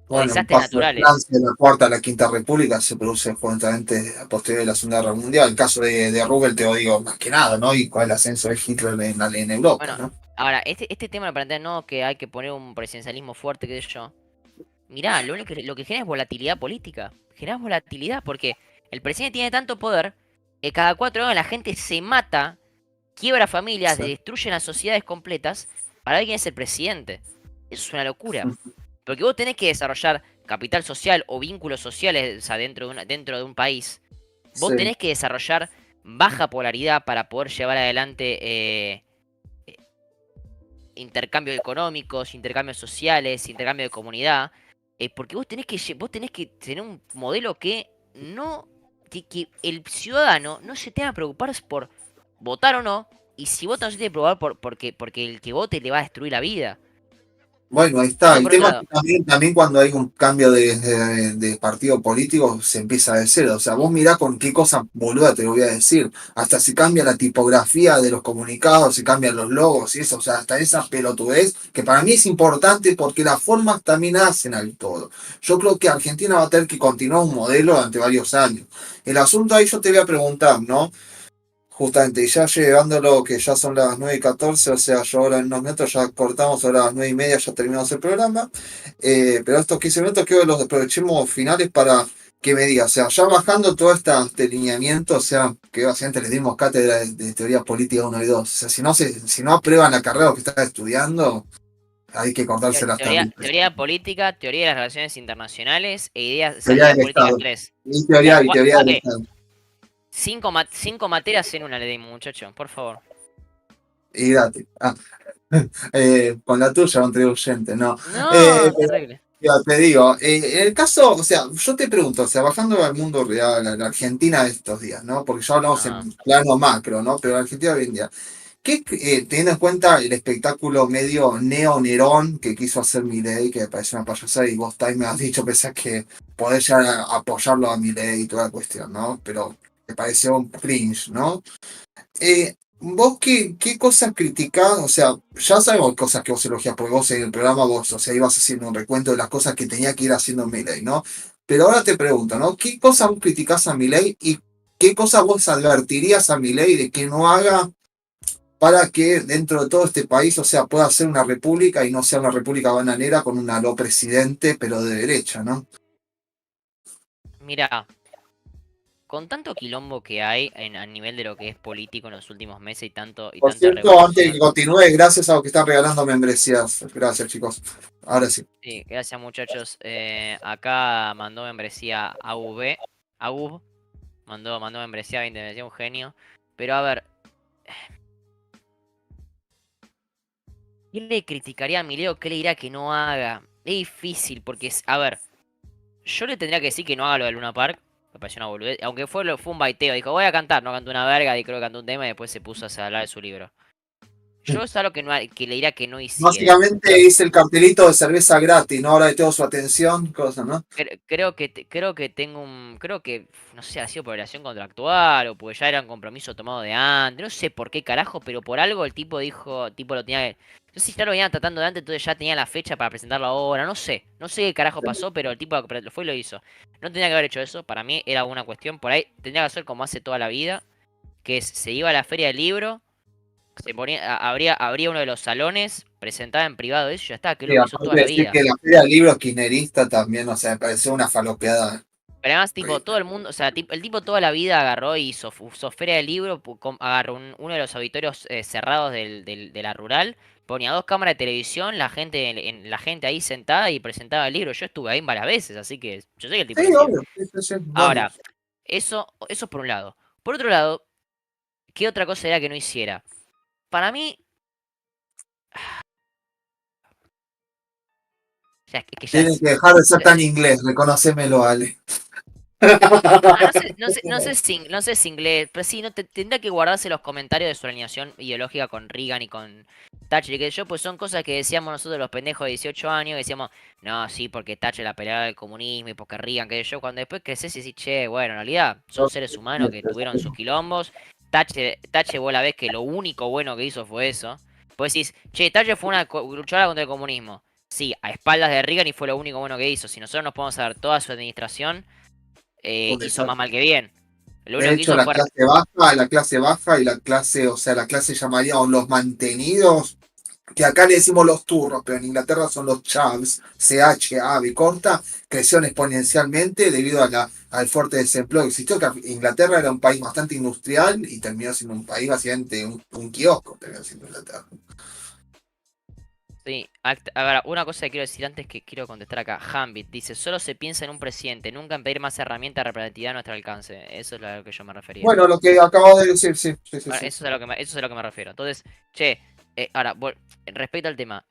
o Bueno, en desastres paso de naturales. Francia, de la Cuarta a la Quinta República se produce justamente a posteriori de la Segunda Guerra Mundial. El caso de Roosevelt, te lo digo más que nada, ¿no? Y con el ascenso de Hitler en Europa, Bueno, ¿no? ahora, este tema lo plantea no que hay que poner un presidencialismo fuerte, qué sé yo. Mirá, lo que genera es volatilidad política. Genera volatilidad porque el presidente tiene tanto poder que cada 4 años la gente se mata, quiebra familias, Sí, destruye las sociedades completas para ver quién es el presidente. Eso es una locura. Porque vos tenés que desarrollar capital social o vínculos sociales, o sea, dentro de un país. Vos sí, tenés que desarrollar baja polaridad para poder llevar adelante intercambios económicos, intercambios sociales, intercambio de comunidad. Porque vos tenés que tener un modelo que no. Que el ciudadano no se tenga que preocupar por votar o no. Y si vota no se tiene que preocupar porque el que vote le va a destruir la vida. bueno, ahí está. Eso El por un tema es lado. que también cuando hay un cambio de partido político se empieza de cero. O sea, vos mirá con qué cosa boluda te lo voy a decir. Hasta se cambia la tipografía de los comunicados, se cambian los logos y eso. O sea, hasta esa pelotudez que para mí es importante porque las formas también hacen al todo. Yo creo que Argentina va a tener que continuar un modelo durante varios años. El asunto ahí yo te voy a preguntar, ¿no? Justamente, y ya llegándolo, que ya son las 9:14, o sea, yo ahora en unos minutos ya cortamos, ahora a las 9:30 ya terminamos el programa. Pero estos 15 minutos quiero que los aprovechemos finales para que me diga, o sea, ya bajando todo este lineamiento, o sea, que básicamente les dimos cátedra de teoría política 1 y 2. O sea, si no aprueban la carrera que están estudiando, hay que cortársela hasta arriba. Teoría política, teoría de las relaciones internacionales e ideas, o sea, Teoría ideas del políticas Estado. 3. Y teoría del Estado. Cinco materias en una le dimos, muchacho, por favor. Y date. Con la tuya, contribuyente, no. No, terrible. Ya te digo, en el caso, o sea, yo te pregunto, o sea, bajando al mundo real, a la Argentina de estos días, ¿no? Porque ya hablamos Ah, en plano macro, ¿no? Pero la Argentina hoy en día, ¿qué, teniendo en cuenta el espectáculo medio neo-Nerón que quiso hacer Milei, que me parece una payasada, y vos también me has dicho, pensás que podés llegar a apoyarlo a Milei y toda la cuestión, ¿no? Pero me pareció un cringe, ¿no? ¿Vos qué cosas criticás? O sea, ya sabemos cosas que vos elogias, porque vos en el programa vos, o sea, ibas haciendo un recuento de las cosas que tenía que ir haciendo Milei, ¿no? Pero ahora te pregunto, ¿no? ¿Qué cosas vos criticás a Milei y qué cosas vos advertirías a Milei de que no haga para que dentro de todo este país, o sea, pueda ser una república y no sea una república bananera con un aló presidente, pero de derecha, ¿no? mira, con tanto quilombo que hay a nivel de lo que es político en los últimos meses y Por tanta cierto, antes de que revolución. continúe, gracias a los que están regalando membresías. Gracias, chicos. Ahora sí. Sí, gracias muchachos. Acá mandó membresía AUB. AUB. Mandó membresía 20, membresía un genio. Pero a ver, ¿qué le criticaría a Mileo? ¿Qué le dirá que no haga? Es difícil porque, a ver, yo le tendría que decir que no haga lo de Luna Park. Me pareció una boludez. Aunque fue un baiteo. Dijo, voy a cantar. No cantó una verga. Y creo que cantó un tema y después se puso a hablar de su libro. yo es algo que, que le diría que no hiciera. Básicamente hice el cartelito de cerveza gratis, ¿no? Ahora de toda su atención, cosas, ¿no? Creo que tengo un. Creo que, no sé, ha sido por relación contractual o porque ya era un compromiso tomado de antes. No sé por qué carajo, pero por algo el tipo dijo. Tipo lo tenía que. No sé si ya lo venían tratando de antes, entonces ya tenía la fecha para presentarlo ahora. No sé. No sé qué carajo pasó, pero el tipo lo fue y lo hizo. No tenía que haber hecho eso. Para mí era una cuestión. Por ahí tendría que hacer como hace toda la vida. Que es, se iba a la feria del libro. Se ponía, abría uno de los salones, presentaba en privado eso y ya está, que es Sí, lo que hizo aparte toda de la decir vida. que la feria del libro kirchnerista también, o sea, me pareció una falopeada. Pero además, tipo, todo el mundo, o sea, el tipo toda la vida agarró y hizo feria del libro, agarró uno de los auditorios cerrados de la rural, ponía 2 cámaras de televisión, la gente ahí sentada y presentaba el libro. Yo estuve ahí varias veces, así que yo sé que el tipo lo Sí, hacía. obvio. Sí, sí, sí, bueno. Ahora, eso por un lado. Por otro lado, ¿qué otra cosa era que no hiciera? Para mí, o sea, es que ya Tienen es. que dejar de ser tan inglés, reconocémelo, Ale. No sé si inglés, pero sí, no tendría que guardarse los comentarios de su alineación ideológica con Reagan y con Thatcher y que yo, pues son cosas que decíamos nosotros los pendejos de 18 años, que decíamos, no, sí, porque Thatcher la peleaba del comunismo y porque Reagan, que yo, cuando después creces y decís, che, bueno, en realidad son seres humanos que tuvieron sus quilombos. Thatcher vos la ves que lo único bueno que hizo fue eso. Pues decís, che, Thatcher fue una luchadora contra el comunismo. Sí, a espaldas de Reagan y fue lo único bueno que hizo. Si nosotros nos podemos dar toda su administración, Un hizo más desastre. mal que bien. Lo De único que hecho, hizo fue. la clase baja y la clase, o sea, la clase llamaríamos los mantenidos, que acá le decimos los turros, pero en Inglaterra son los chavs, CH, corta, crecieron exponencialmente debido al fuerte desempleo que existió, que Inglaterra era un país bastante industrial y terminó siendo un país básicamente un kiosco, terminó siendo Inglaterra. Sí, a ver, una cosa que quiero decir antes que quiero contestar acá. Hambit dice, solo se piensa en un presidente, nunca en pedir más herramientas de representatividad a nuestro alcance. Eso es a lo que yo me refería. Bueno, lo que acabo de decir, sí, sí, sí, Ahora, sí. eso es a lo que me refiero. Entonces, che, ahora, respecto al tema,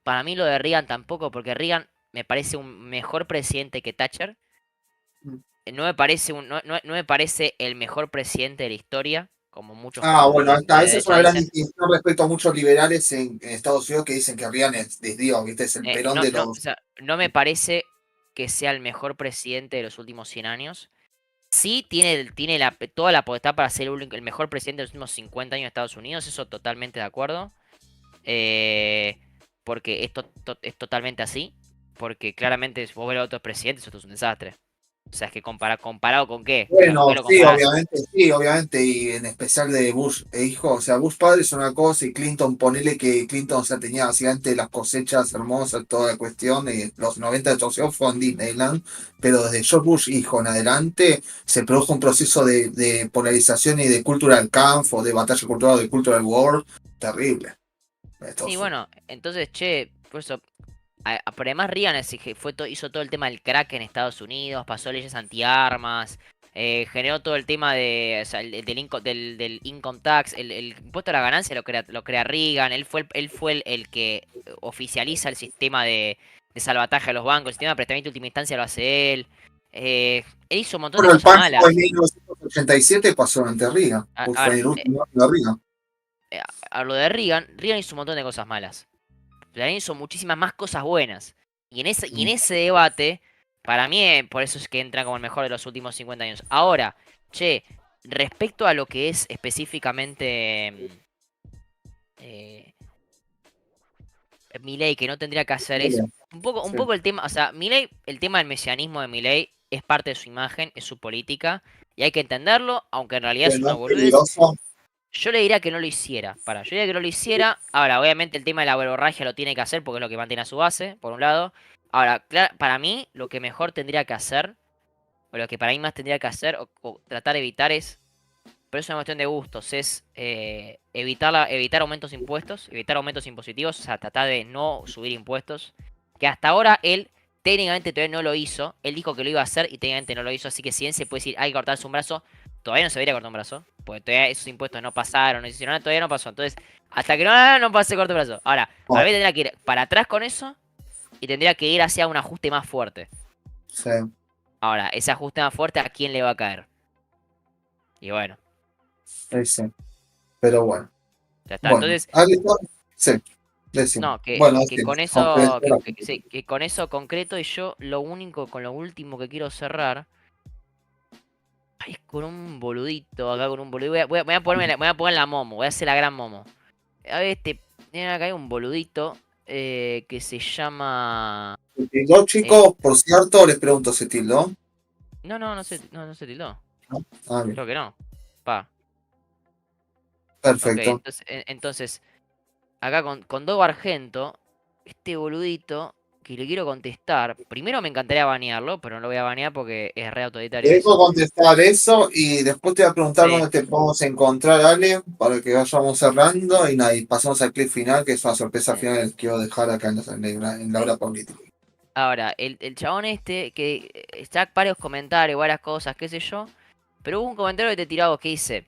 para mí lo de Reagan tampoco, porque Reagan me parece un mejor presidente que Thatcher. No me parece no me parece el mejor presidente de la historia, como muchos Ah, bueno, de la esa es derecha una gran dicen. distinción respecto a muchos liberales en Estados Unidos que dicen que Reagan es Dios, ¿viste? Es el Perón No, de no, o los. sea, no me parece que sea el mejor presidente de los últimos 100 años. Sí tiene toda la potestad para ser el mejor presidente de los últimos 50 años de Estados Unidos, eso totalmente de acuerdo. Eh, Porque es totalmente así. Porque claramente si vos ves a otros presidentes, esto es un desastre. O sea, es que comparado con qué. O sea, ¿con qué Bueno, lo comparás? sí, obviamente, y en especial de Bush e hijo, o sea, Bush padre es una cosa y Clinton, ponele que Clinton, o sea, tenía básicamente las cosechas hermosas, toda la cuestión, y los 90 de Estados Unidos fue en Disneyland, pero desde George Bush hijo en adelante se produjo un proceso de polarización y de cultural camp, o de batalla cultural, de cultural war, terrible. En Sí, Estados Unidos. bueno, entonces, che, por eso. Pero además Reagan hizo todo el tema del crack en Estados Unidos, pasó leyes antiarmas, generó todo el tema o sea, del income tax, el impuesto a la ganancia lo crea Reagan, él fue el que oficializa el sistema de salvataje a los bancos, el sistema de prestamiento de última instancia lo hace él. Él hizo un montón de Bueno, el cosas Pancho de malas. 1987 pasó ante Reagan, pues A fue ver, el último año de Reagan. a lo de Reagan hizo un montón de cosas malas. Reagan hizo muchísimas más cosas buenas. Y en ese debate, para mí, por eso es que entra como el mejor de los últimos 50 años. Ahora, che, respecto a lo que es específicamente Milei, que no tendría que hacer es un Sí. poco el tema, o sea, Milei, el tema del mesianismo de Milei es parte de su imagen, es su política, y hay que entenderlo, aunque en realidad es No una es boludez. peligroso. Yo le diría que no lo hiciera. Yo diría que no lo hiciera. Ahora, obviamente el tema de la verborragia lo tiene que hacer porque es lo que mantiene a su base, por un lado. Ahora, para mí, lo que mejor tendría que hacer, o lo que para mí más tendría que hacer, o tratar de evitar es, pero es una cuestión de gustos, es evitar aumentos de impuestos, evitar aumentos impositivos, o sea, tratar de no subir impuestos. Que hasta ahora él técnicamente todavía no lo hizo. Él dijo que lo iba a hacer y técnicamente no lo hizo. Así que si él se puede decir, hay que cortarse un brazo, todavía no se debería cortar un brazo. Porque todavía esos impuestos no pasaron, no hicieron nada, todavía no pasó. Entonces, hasta que no pase corto el brazo. Ahora, para mí tendría que ir para atrás con eso y tendría que ir hacia un ajuste más fuerte. Sí, Ahora, ese ajuste más fuerte, ¿a quién le va a caer? Y bueno. sí. Pero bueno. Ya está. Bueno, Entonces, sí, decime. no, Bueno, que decime, con eso, completo. sí, que con eso concreto y yo con lo último que quiero cerrar es con un boludito, acá con un boludito. Voy a poner la momo, voy a hacer la gran momo. A ver, acá hay un boludito que se llama... ¿Se tildó, chicos? Por cierto, les pregunto, ¿se tildó? No se tildó. ¿No? Ah, bien, Creo que no. Pa. Ok, perfecto. entonces acá con Dogo Argento, este boludito que le quiero contestar. Primero me encantaría banearlo, pero no lo voy a banear porque es re autoritario Dejo eso. contestar eso y después te voy a preguntar Sí. dónde te podemos encontrar, Ale, para que vayamos cerrando y nada, y pasamos al clip final, que es una sorpresa Bien. final que quiero dejar acá en la hora política. Ahora, el chabón este, que está varios comentarios, varias cosas, qué sé yo. Pero hubo un comentario que te tiraba que dice.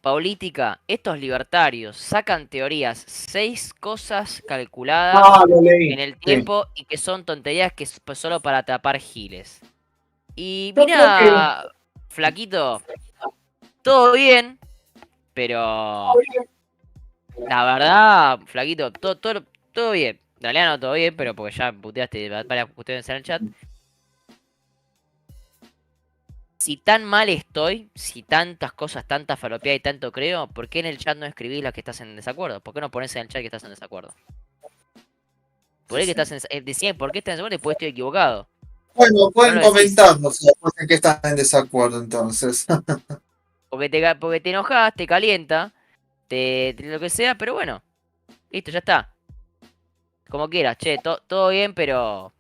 Política, estos libertarios sacan teorías, 6 cosas calculadas Ah, lo leí. en el Sí. tiempo y que son tonterías que es pues solo para tapar giles. Y Yo creo que mira, flaquito, todo bien, pero la verdad, flaquito, todo bien. En realidad no todo bien, pero porque ya puteaste varias cuestiones en el chat. Si tan mal estoy, si tantas cosas, tanta falopeada y tanto creo, ¿por qué en el chat no escribís las que estás en desacuerdo? ¿Por qué no pones en el chat que estás en desacuerdo? ¿Por qué que estás en decía, ¿por qué estás en desacuerdo? Después estoy equivocado. bueno, No pueden lo decís. comentarnos después en qué están en desacuerdo entonces. Porque te enojas, te calienta, lo que sea, pero bueno. Listo, ya está. Como quieras, che, todo bien, pero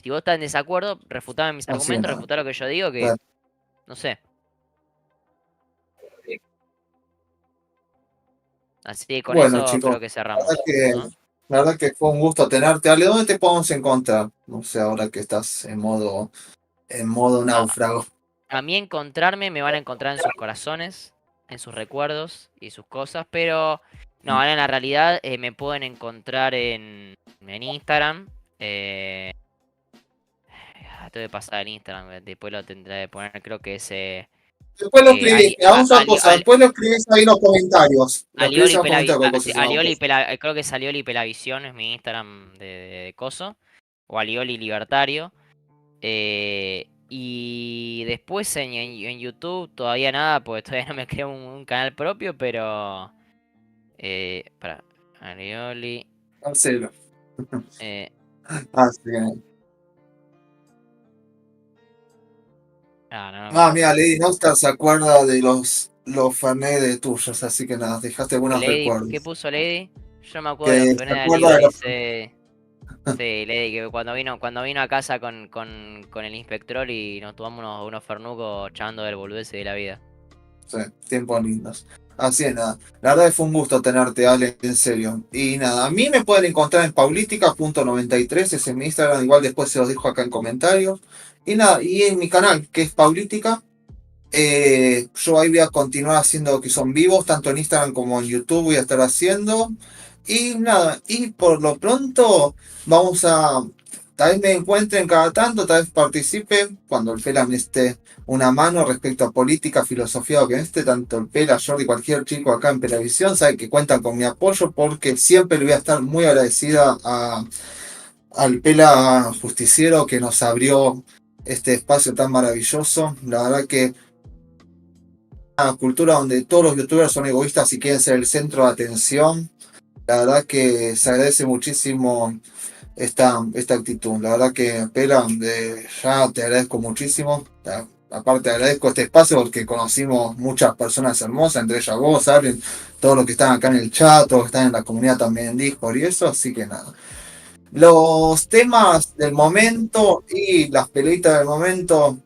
si vos estás en desacuerdo, refutame mis Así es, argumentos, nada. refutá lo que yo digo, que Claro. no sé. Así que con Bueno, eso chicos, creo que cerramos, ¿no? la verdad que fue un gusto tenerte. Ale, ¿dónde te podemos encontrar? No sé, ahora que estás en modo náufrago. A mí encontrarme me van a encontrar en sus corazones, en sus recuerdos y sus cosas, pero no, ahora en la realidad me pueden encontrar en Instagram. Tengo que pasar el Instagram, después lo tendré que poner, creo que es Después lo escribís, hagamos una cosa, después lo escribís ahí en los comentarios. Lo escribís Alioli en los comentarios cualquier cosa, sí, si no, pues. Creo que es Alioli Pelavisión, es mi Instagram de coso, o Alioli Libertario. Y después en YouTube todavía nada, porque todavía no me creo un canal propio, pero... para Arioli... Marcelo. Eh, Así que. no. Ah, mira, Lady Nostar se acuerda de los Fernet de tuyos, así que nada, dejaste buenos Lady, ¿qué recuerdos. puso Lady? Yo me acuerdo de los Que se Fernet de acuerda de Alioli, los. sí. Sí, Lady, que cuando vino a casa con el inspector y nos tomamos unos fernucos echando del boludez de la vida. Sí, tiempos lindos. Así es, nada. La verdad que fue un gusto tenerte, Ale, en serio. Y nada, a mí me pueden encontrar en paulitica.93, ese es mi Instagram, igual después se los dejo acá en comentarios. Y nada, y en mi canal, que es Paulitica, yo ahí voy a continuar haciendo que son vivos, tanto en Instagram como en YouTube voy a estar haciendo. Y nada, y por lo pronto vamos a, tal vez me encuentren cada tanto, tal vez participe cuando el Pela me esté una mano respecto a política, filosofía o que esté, tanto el Pela, Jordi, cualquier chico acá en Pelavisión, sabe que cuentan con mi apoyo porque siempre le voy a estar muy agradecida al Pela Justiciero que nos abrió este espacio tan maravilloso. La verdad que una cultura donde todos los youtubers son egoístas y quieren ser el centro de atención. La verdad que se agradece muchísimo esta actitud. La verdad que, Pela, ya te agradezco muchísimo. Aparte agradezco este espacio porque conocimos muchas personas hermosas, entre ellas vos, Arlen, todos los que están acá en el chat, todos los que están en la comunidad también en Discord y eso, así que nada. Los temas del momento y las peleitas del momento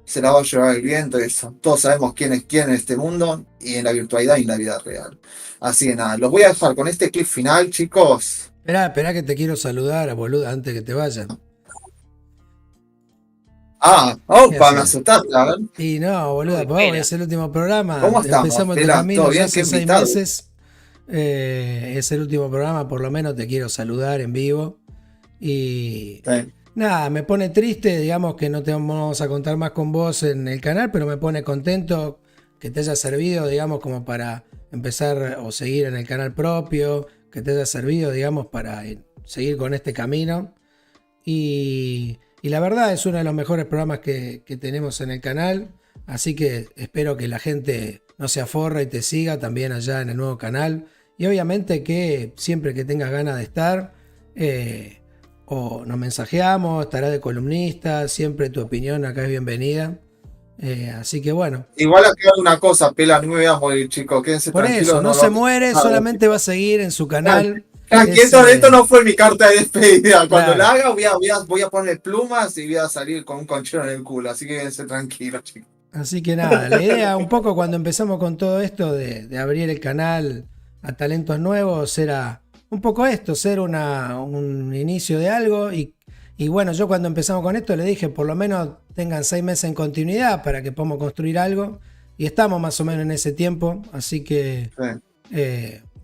se la va a llevar el viento, eso. Todos sabemos quién es quién en este mundo y en la virtualidad y en la vida real. Así que nada, los voy a dejar con este clip final, chicos. Esperá que te quiero saludar, boludo, antes que te vayan. Opa, me asustaste, a ver. Y no, boludo, pues es el último programa. ¿Cómo estamos? Empezamos este Pela, camino ¿todo ya bien? hace ¿Qué 6 invitado? meses. Es el último programa, por lo menos te quiero saludar en vivo. Y nada, me pone triste, digamos que no te vamos a contar más con vos en el canal, pero me pone contento que te haya servido, digamos, como para empezar o seguir en el canal propio, que te haya servido, digamos, para seguir con este camino. Y la verdad es uno de los mejores programas que tenemos en el canal, así que espero que la gente no se aforra y te siga también allá en el nuevo canal. Y obviamente que siempre que tengas ganas de estar, o nos mensajeamos, estará de columnista, siempre tu opinión acá es bienvenida. Así que bueno. Igual acá hay una cosa, Pela, no me voy a morir, chicos, quédense por tranquilos. Eso, no se muere, solamente va a seguir en su canal. Esto no fue mi carta de despedida. Cuando la haga voy a poner plumas y voy a salir con un conchero en el culo, así que quédense tranquilos, chicos. Así que nada, la idea un poco cuando empezamos con todo esto de abrir el canal a talentos nuevos era un poco esto, ser un inicio de algo y bueno, yo cuando empezamos con esto le dije por lo menos tengan 6 meses en continuidad para que podamos construir algo y estamos más o menos en ese tiempo, así que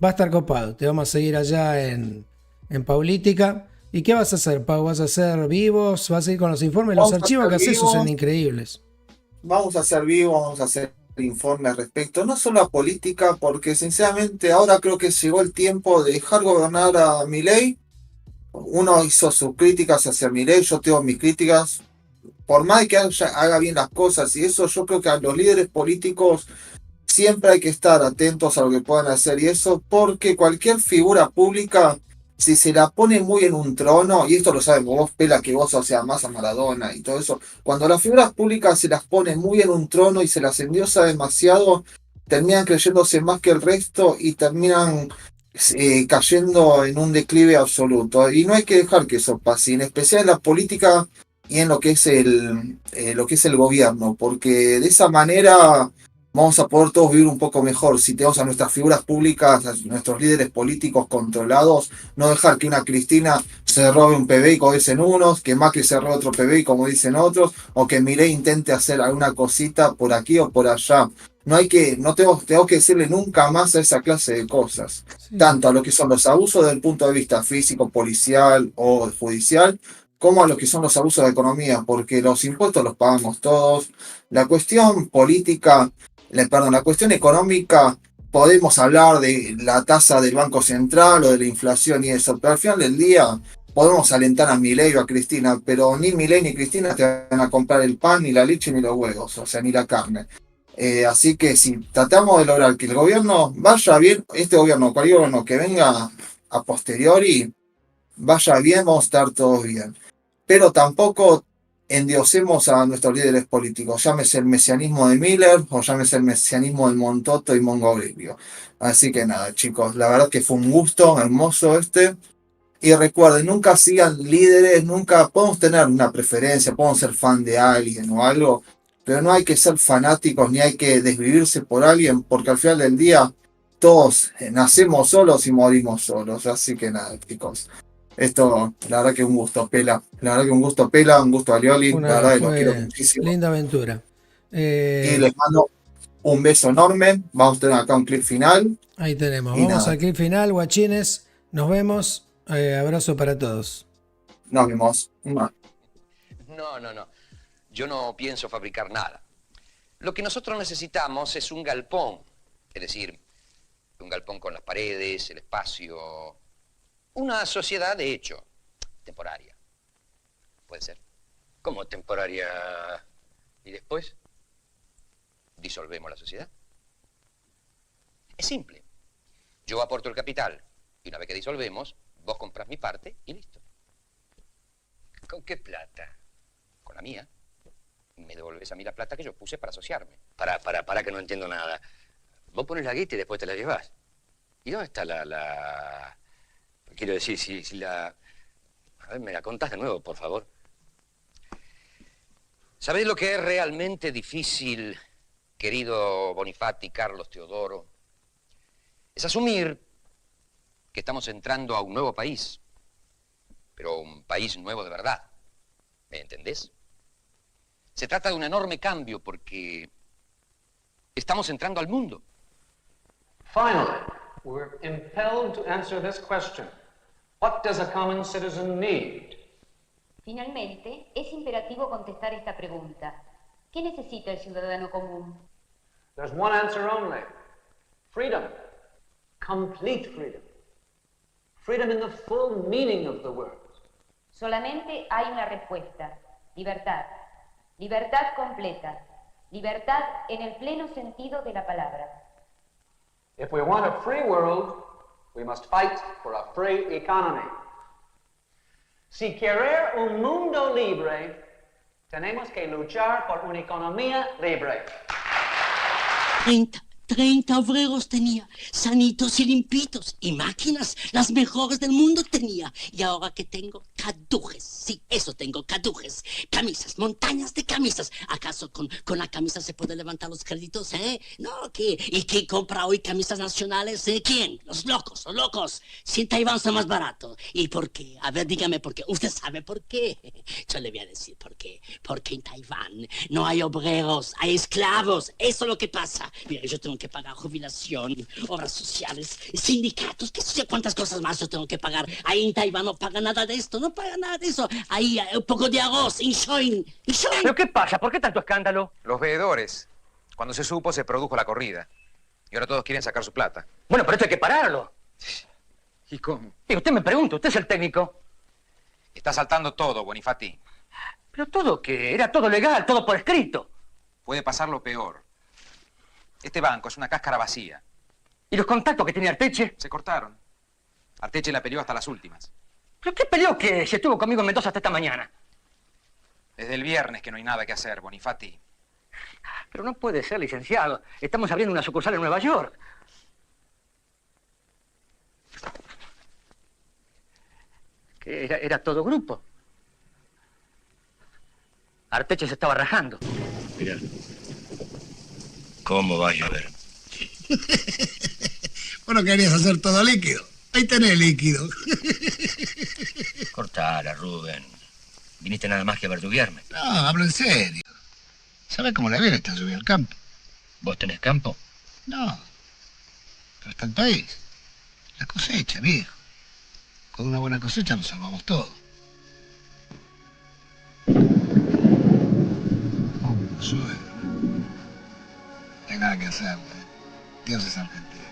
va a estar copado, te vamos a seguir allá en Paulítica. ¿Y qué vas a hacer, Pau? ¿Vas a hacer vivos? ¿Vas a ir con los informes? Los archivos que haces son increíbles. Vamos a hacer vivos, vamos a hacer informes respecto, no solo a política, porque sinceramente ahora creo que llegó el tiempo de dejar gobernar a Milei. Uno hizo sus críticas hacia Milei, yo tengo mis críticas. Por más que haga bien las cosas y eso, yo creo que a los líderes políticos siempre hay que estar atentos a lo que puedan hacer y eso, porque cualquier figura pública, si se la pone muy en un trono, y esto lo sabemos vos, Pela, que vos, o sea, más a Maradona y todo eso, cuando las figuras públicas se las pone muy en un trono y se las endiosa demasiado, terminan creyéndose más que el resto y terminan cayendo en un declive absoluto. Y no hay que dejar que eso pase, en especial en la política y en lo que es el gobierno, porque de esa manera vamos a poder todos vivir un poco mejor. Si tenemos a nuestras figuras públicas, a nuestros líderes políticos controlados, no dejar que una Cristina se robe un PBI como dicen unos, que Macri se robe otro PBI como dicen otros, o que Milei intente hacer alguna cosita por aquí o por allá. No tenemos que decirle nunca más a esa clase de cosas, tanto a lo que son los abusos desde el punto de vista físico, policial o judicial, como a lo que son los abusos de economía, porque los impuestos los pagamos todos. La cuestión política, la cuestión económica, podemos hablar de la tasa del Banco Central o de la inflación y eso, pero al final del día podemos alentar a Milei o a Cristina, pero ni Milei ni Cristina te van a comprar el pan, ni la leche, ni los huevos, o sea, ni la carne. Así que si tratamos de lograr que el gobierno vaya bien, este gobierno, cualquier gobierno que venga a posteriori, vaya bien, vamos a estar todos bien. Pero tampoco endiosemos a nuestros líderes políticos, llámese el mesianismo de Miller o llámese el mesianismo de Montoto y Mongo Grevio. Así que nada, chicos, la verdad que fue un gusto hermoso y recuerden, nunca sigan líderes, nunca podemos tener una preferencia, podemos ser fan de alguien o algo, pero no hay que ser fanáticos ni hay que desvivirse por alguien, porque al final del día todos nacemos solos y morimos solos. Así que nada, chicos. Esto, la verdad que un gusto, Pela. La verdad que un gusto, Pela, un gusto, Alioli. La verdad que los quiero muchísimo. Linda aventura. Y les mando un beso enorme. Vamos a tener acá un clip final. Ahí tenemos. Vamos al clip final, guachines. Nos vemos. Abrazo para todos. Nos vemos. No. Yo no pienso fabricar nada. Lo que nosotros necesitamos es un galpón. Es decir, un galpón con las paredes, el espacio. Una sociedad de hecho, temporaria. ¿Puede ser? ¿Cómo temporaria? ¿Y después? ¿Disolvemos la sociedad? Es simple. Yo aporto el capital y una vez que disolvemos, vos comprás mi parte y listo. ¿Con qué plata? Con la mía. Me devolvés a mí la plata que yo puse para asociarme. Para que no entiendo nada. Vos pones la guita y después te la llevás. ¿Y dónde está Quiero decir, si la... A ver, me la contás de nuevo, por favor. ¿Sabéis lo que es realmente difícil, querido Bonifati, Carlos, Teodoro? Es asumir que estamos entrando a un nuevo país, pero un país nuevo de verdad. ¿Me entendés? Se trata de un enorme cambio porque estamos entrando al mundo. Finally, we're impelled to answer this question. What does a common citizen need? Finalmente, es imperativo contestar esta pregunta. ¿Qué necesita el ciudadano común? There's one answer only. Freedom. Complete freedom. Freedom in the full meaning of the word. Solamente hay una respuesta. Libertad. Libertad completa. Libertad en el pleno sentido de la palabra. If we want a free world, we must fight for a free economy. Si querer un mundo libre, tenemos que luchar por una economía libre. 30 obreros tenía, sanitos y limpitos, y máquinas, las mejores del mundo tenía. Y ahora que tengo cadujes, sí, eso tengo, cadujes, camisas, montañas de camisas. ¿Acaso con la camisa se puede levantar los créditos, No, ¿qué? ¿Y quién compra hoy camisas nacionales? ¿Quién? Los locos. Si en Taiwán son más baratos. ¿Y por qué? A ver, dígame por qué. ¿Usted sabe por qué? Yo le voy a decir por qué. Porque en Taiwán no hay obreros, hay esclavos. Eso es lo que pasa. Mira, yo tengo que pagar jubilación, obras sociales, sindicatos, qué sé yo, cuántas cosas más yo tengo que pagar. Ahí en Taiwán no paga nada de esto, no paga nada de eso. Ahí hay un poco de arroz, inshoin. ¿Pero qué pasa? ¿Por qué tanto escándalo? Los veedores. Cuando se supo, se produjo la corrida. Y ahora todos quieren sacar su plata. Bueno, pero esto hay que pararlo. ¿Y cómo? Y usted me pregunta, usted es el técnico. Está saltando todo, Bonifati. Pero todo que era todo legal, todo por escrito. Puede pasar lo peor. Este banco es una cáscara vacía. ¿Y los contactos que tenía Arteche? Se cortaron. Arteche la peleó hasta las últimas. ¿Pero qué peleó que se estuvo conmigo en Mendoza hasta esta mañana? Desde el viernes que no hay nada que hacer, Bonifati. Pero no puede ser, licenciado. Estamos abriendo una sucursal en Nueva York. Que era todo grupo. Arteche se estaba rajando. Mirá. ¿Cómo va a llover? Bueno, querías hacer todo líquido. Ahí tenés líquido. Cortala, Rubén. Viniste nada más que a verduguearme. No, hablo en serio. ¿Sabes cómo le viene esta lluvia al campo? ¿Vos tenés campo? No. Pero está el país. La cosecha, viejo. Con una buena cosecha nos salvamos todo. Llueve. No hay nada que hacer. Dios es argentino.